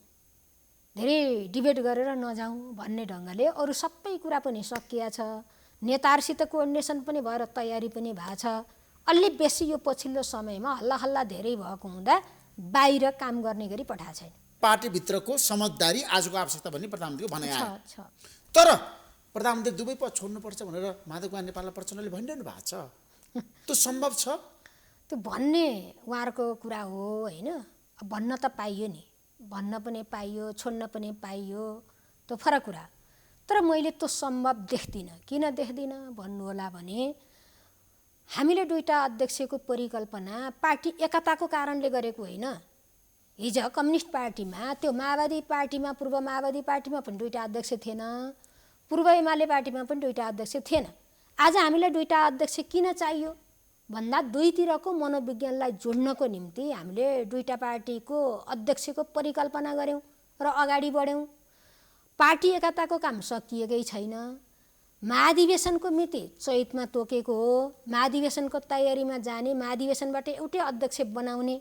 धेरै डिबेट गरेर नजाउँ भन्ने ढङ्गले अरू सबै कुरा पनि सकिया छ। नेताहरूसित कोअर्डिनेसन पनि भएर तयारी पनि भएको छ। अलि बेसी यो पछिल्लो समयमा हल्ला हल्ला धेरै भएको हुँदा बाहिर काम गर्ने गरी पठाएको छैन। पार्टीभित्रको समझदारी आजको आवश्यकता भन्ने प्रधानमन्त्रीको भनाइ आयो। छ। तर प्रधानमन्त्री दुवै पद छोड्नुपर्छ भनेर माधव कुमार नेपाल प्रचण्डले भनिरहनु भएको छ। त्यो सम्भव छ? त्यो भन्ने उहाँहरूको कुरा हो होइन। भन्न त पाइयो नि, भन्न पनि पाइयो, छोड्न पनि पाइयो, त्यो फरक कुरा। तर मैले त्यो सम्भव देख्दिनँ। किन देख्दिनँ भन्नुहोला भने हामीले दुईटा अध्यक्षको परिकल्पना पार्टी एकताको कारणले गरेको होइन। हिजो कम्युनिस्ट पार्टीमा, त्यो माओवादी पार्टीमा, पूर्व माओवादी पार्टीमा पनि दुईटा अध्यक्ष थिएन, पूर्व एमाले पार्टीमा पनि दुईटा अध्यक्ष थिएन। आज हामीलाई दुईटा अध्यक्ष किन चाहियो भन्दा दुईतिरको मनोविज्ञानलाई जोड्नको निम्ति हामीले दुईटा पार्टीको अध्यक्षको परिकल्पना गऱ्यौँ र अगाडि बढ्यौँ। पार्टी एकताको काम सकिएकै छैन। महाधिवेशनको मिति चैतमा तोकेको हो। महाधिवेशनको तयारीमा जाने, महाधिवेशनबाट एउटै अध्यक्ष बनाउने,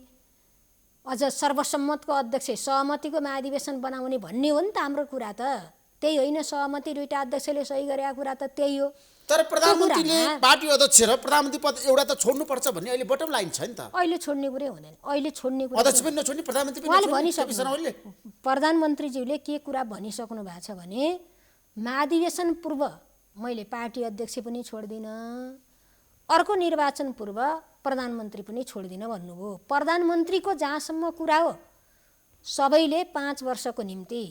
अझ सर्वसम्मतको अध्यक्ष सहमतिको महाधिवेशन बनाउने भन्ने हो नि त हाम्रो कुरा त। त्यही होइन, सहमति दुईटा अध्यक्षले सही गरेको कुरा त त्यही हो। तर प्रधानमन्त्रीले पार्टी अध्यक्ष र प्रधानमन्त्री पद एउटा त छोड्नुपर्छ भन्ने अहिले बटम लाइन छ नि त। अहिले छोड्ने कुरै हुँदैन। अहिले छोड्ने कुरा अध्यक्ष पनि नछोड्ने, प्रधानमन्त्री पनि उहाँले नछोड्ने, भनिसक्नु, प्रधानमन्त्रीज्यूले के कुरा भनिसक्नु भएको छ भने महाधिवेशन पूर्व मैले पार्टी अध्यक्ष पनि छोड्दिनँ, अर्को निर्वाचन पूर्व प्रधानमन्त्री पनि छोड्दिनँ भन्नुभयो। प्रधानमन्त्रीको जहाँसम्म कुरा हो सबैले 5 वर्षको निम्ति,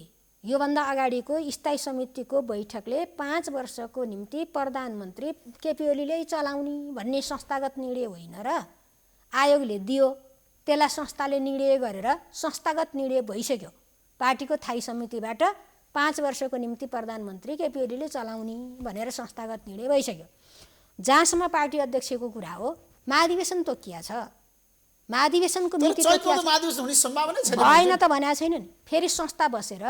योभन्दा अगाडिको स्थायी समितिको बैठकले 5 वर्षको निम्ति प्रधानमन्त्री केपी ओलीले चलाउने भन्ने संस्थागत निर्णय होइन र आयोगले दियो। त्यसलाई संस्थाले निर्णय गरेर संस्थागत निर्णय भइसक्यो। पार्टीको स्थायी समितिबाट 5 वर्षको निम्ति प्रधानमन्त्री केपी ओलीले चलाउने भनेर संस्थागत निर्णय भइसक्यो। जहाँसम्म पार्टी अध्यक्षको कुरा हो महाधिवेशन तोकिया छ। महाधिवेशनको मिति भएन त भनेको छैन नि। फेरि संस्था बसेर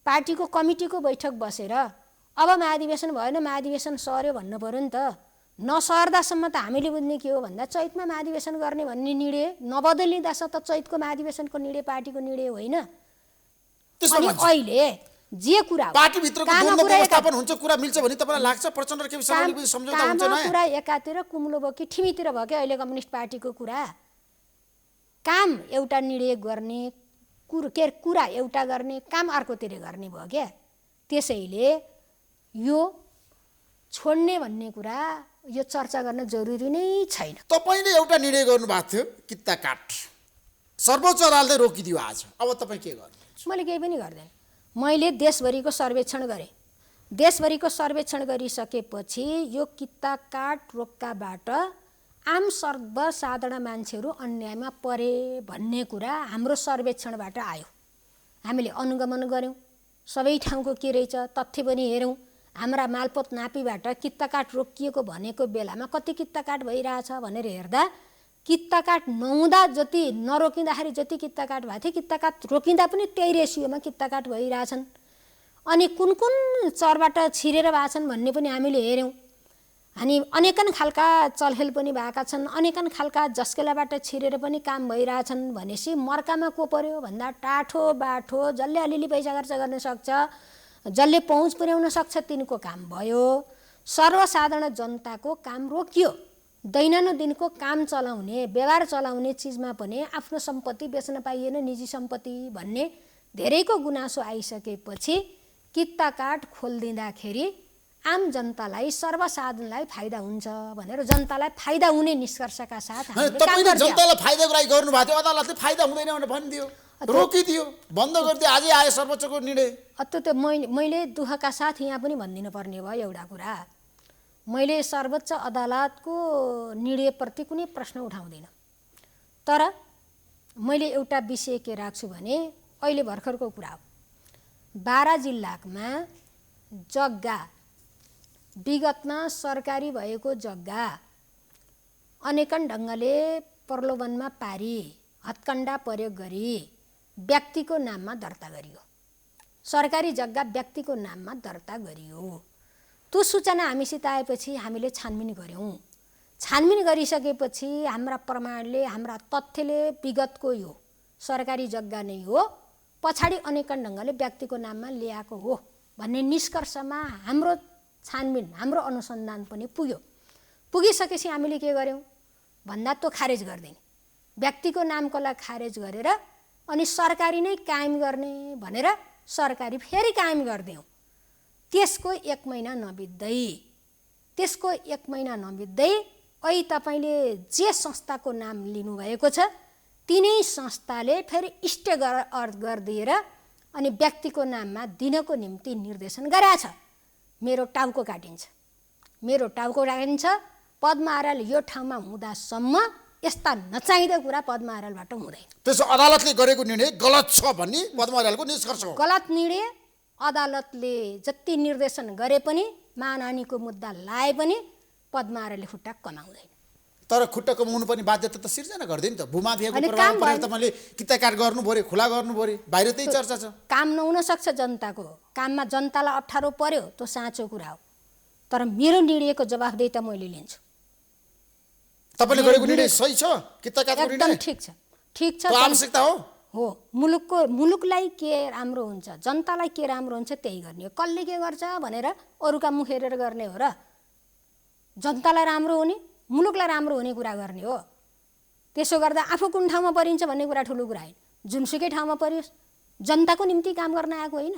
पार्टीको कमिटीको बैठक बसेर अब महाधिवेशन भएन, महाधिवेशन सर्यो भन्नु पर्यो नि त। नसर्दासम्म त हामीले बुझ्ने के हो भन्दा चैतमा महाधिवेशन गर्ने भन्ने निर्णय नबदलिँदासम्म त चैतको महाधिवेशनको निर्णय पार्टीको निर्णय होइन। अनि अहिले जे कुरा पार्टीभित्रको द्वन्द्व व्यवस्थापन हुन्छ, कुरा मिल्छ भन्ने तपाईलाई लाग्छ? प्रचण्ड र केपी शर्माले सम्झौता हुन्छ न? कुरा एकातिर कुम्लो भयो कि ठिमीतिर भयो कि अहिले कम्युनिस्ट पार्टीको कुरा। काम एउटा निर्णय गर्ने, कुरा एउटा गर्ने, काम अर्कोतिर गर्ने भयो क्या। त्यसैले यो छोड्ने भन्ने कुरा यो चर्चा गर्न जरुरी नै छैन। तपाईले एउटा निर्णय गर्नुभएको थियो कित्ता काट, सर्वोच्च अदालतले रोकिदियो आज। अब तपाईँ के गर्नुहुन्छ? मैले केही पनि गर्दैन। मैले देशभरिको सर्वेक्षण गरेँ। देशभरिको सर्वेक्षण गरिसकेपछि यो कित्ता काट रोक्काबाट आम सर्वसाधारण मान्छेहरू अन्यायमा परे भन्ने कुरा हाम्रो सर्वेक्षणबाट आयो। हामीले अनुगमन गऱ्यौँ, सबै ठाउँको के रहेछ तथ्य पनि हेऱ्यौँ। हाम्रा मालपोत नापीबाट कित्ता काट रोकिएको भनेको बेलामा कति कित्ता काट भइरहेछ भनेर हेर्दा कित्ता काट नहुँदा जति, नरोकिँदाखेरि जति कित्ता काट भएको थियो, कित्ता काट रोकिँदा पनि त्यही रेसियोमा कित्ता काट भइरहेछन्। अनि कुन कुन चरबाट छिरेर भएको छन् भन्ने पनि हामीले हेऱ्यौँ। अनि अनेकन खालका चलखेल पनि भएका छन्, अनेकन खालका जस्केलाबाट छिरेर पनि काम भइरहेछन् भनेपछि मर्कामा को पर्यो भन्दा टाठो बाठो जसले अलिअलि पैसा खर्च गर्न सक्छ, जसले पहुँच पुर्याउन सक्छ तिनको काम भयो। सर्वसाधारण जनताको काम रोकियो। दैनन्दिनको काम चलाउने, व्यवहार चलाउने चिजमा पनि आफ्नो सम्पत्ति बेच्न पाइएन, निजी सम्पत्ति भन्ने धेरैको गुनासो आइसकेपछि कित्ता काट खोलिदिँदाखेरि आम जनतालाई सर्वसाधारणलाई फाइदा हुन्छ भनेर जनतालाई फाइदा हुने निष्कर्षका साथ हामीले काम तपाईँले गरिदियौँ। जनतालाई फाइदाको लागि गर्नुभएको थियो, अदालतले फाइदा हुँदैन भनेर भनिदियो, रोकिदियो, बन्द गरिदियो। आजै आयो सर्वोच्चको निर्णय। त्यो मैले दुःखका साथ यहाँ पनि भनिदिनु पर्ने भयो एउटा कुरा। मैले सर्वोच्च अदालतको निर्णयप्रति कुनै प्रश्न उठाउँदिनँ, तर मैले एउटा विषय के राख्छु भने अहिले भर्खरको कुरा हो, बारा जिल्लामा जग्गा विगतमा सरकारी भएको जग्गा अनेकन ढङ्गले प्रलोभनमा पारी हत्कण्डा प्रयोग गरी व्यक्तिको नाममा दर्ता गरियो। सरकारी जग्गा व्यक्तिको नाममा दर्ता गरियो। त्यो सूचना हामीसित आएपछि हामीले छानबिन गऱ्यौँ। छानबिन गरिसकेपछि हाम्रा प्रमाणले, हाम्रा तथ्यले विगतको यो सरकारी जग्गा नै हो, पछाडि अनेकन ढङ्गले व्यक्तिको नाममा ल्याएको हो भन्ने निष्कर्षमा हाम्रो छानबिन, हाम्रो अनुसन्धान पनि पुग्यो। पुगिसकेपछि हामीले के गर्यौँ भन्दा त्यो खारेज गरिदिने, व्यक्तिको नामकोलाई खारेज गरेर अनि सरकारी नै कायम गर्ने भनेर सरकारी फेरि कायम गरिदियौँ। त्यसको 1 महिना नबित्दै अहिले तपाईँले जे संस्थाको नाम लिनुभएको छ तिनै संस्थाले फेरि स्टे गरिदिएर अनि व्यक्तिको नाममा दिनको निम्ति निर्देशन गरेछ। मेरो टाउको काटिन्छ, पद्मा आराल यो ठाउँमा हुँदासम्म यस्ता नचाहिँदा कुरा पद्मा आरालबाट हुँदैन। त्यसो अदालतले गरेको निर्णय गलत छ भन्ने पद्मा आरालको निष्कर्ष हो। गलत निर्णय। अदालतले जति निर्देशन गरे पनि, मानहानिको मुद्दा लाए पनि पद्मा आरालले खुट्टा कमाउँदैन। तर खुट्टा कमाउनु पनि बाध्यता त सिर्जना गर्दैन त। भूमाफियाको प्रभाव परेर तपाईँले किताकाट गर्नु पर्यो, खुला गर्नु पर्यो, बाहिर त्यही चर्चा छ। काम नहुन सक्छ जनताको, काममा जनतालाई अप्ठ्यारो पर्यो, त्यो साँचो कुरा हो। तर मेरो निर्णयको जवाफदेही मैले लिन्छु। तपाईँले गरेको निर्णय सही छ? किताकाटको निर्णय एकदम ठिक छ। आवश्यकता हो। मुलुकलाई के राम्रो हुन्छ, जनतालाई के राम्रो हुन्छ त्यही गर्ने हो। कसले के गर्छ भनेर अरूका मुख हेरेर गर्ने हो र? जनतालाई राम्रो हुने, मुलुकलाई राम्रो हुने कुरा गर्ने हो। त्यसो गर्दा आफू कुन ठाउँमा परिन्छ भन्ने कुरा ठुलो कुरा होइन। जुनसुकै ठाउँमा परियोस्, जनताको निम्ति काम गर्न आएको होइन,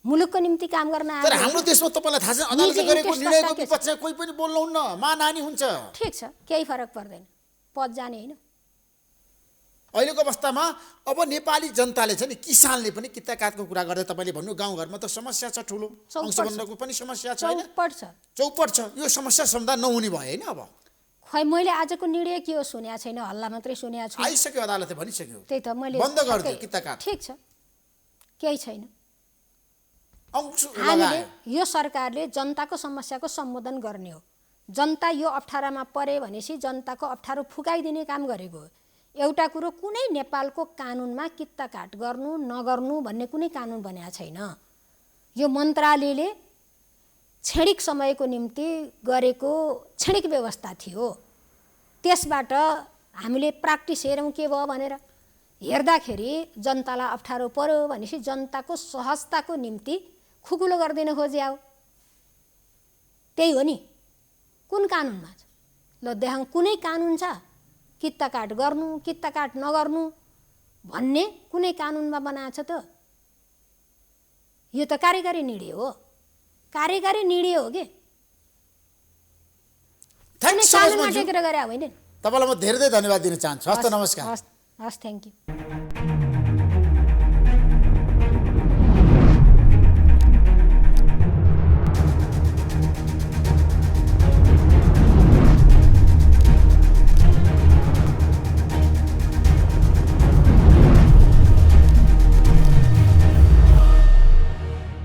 मुलुकको निम्ति काम गर्न आएको। तर हाम्रो देशमा तपाईँलाई थाहा छ अदालतले गरेको निर्णयको विपक्षमा कोही पनि बोल्नुहुन्न, मानहानि हुन्छ। ठिक छ, केही फरक पर्दैन, पद जाने होइन। अहिलेको अवस्थामा अब नेपाली जनताले छ नि, किसानले पनि किताकाटको कुरा गर्दा तपाईँले भन्नु गाउँघरमा त समस्या छ, ठुलो अंशबन्धको पनि समस्या छ, चौपट छ। यो समस्या समाधान नहुने भयो होइन? अब खै मैले आजको निर्णय के हो सुनेको छैन, हल्ला मात्रै सुनेको छु। आइसक्यो, अदालतले भनिसक्यो, त्यही त मैले बन्द गरिदियो किताकाट। ठिक छ, केही छैन। अंश हामीले यो सरकारले जनताको समस्याको सम्बोधन गर्ने हो। जनता यो अप्ठ्यारामा परे भनेपछि जनताको अप्ठ्यारो फुकाइदिने काम गरेको हो। एउटा कुरो, कुनै नेपालको कानुनमा किताकाट गर्नु नगर्नु भन्ने कुनै कानुन बनेको छैन। यो मन्त्रालयले क्षणिक समयको निम्ति गरेको क्षणिक व्यवस्था थियो। त्यसबाट हामीले प्र्याक्टिस हेरौँ के भयो भनेर हेर्दाखेरि जनतालाई अप्ठ्यारो पर्यो भनेपछि जनताको सहजताको निम्ति खुकुलो गरिदिन खोज्या हो। त्यही हो नि। कुन कानुनमा छ? ल देखाउँ, कुनै कानुन छ किताकाट गर्नु किताकाट नगर्नु भन्ने कुनै कानुनमा बनाएको छ त? यो त कार्यकारी निर्णय हो, कार्यकारी निर्णय हो के? कानुनमा टेकेर गरे होइन। तपाईँलाई म धेरै धेरै धन्यवाद दिन चाहन्छु। हस् त, नमस्कार। हस्, थ्याङ्क यू।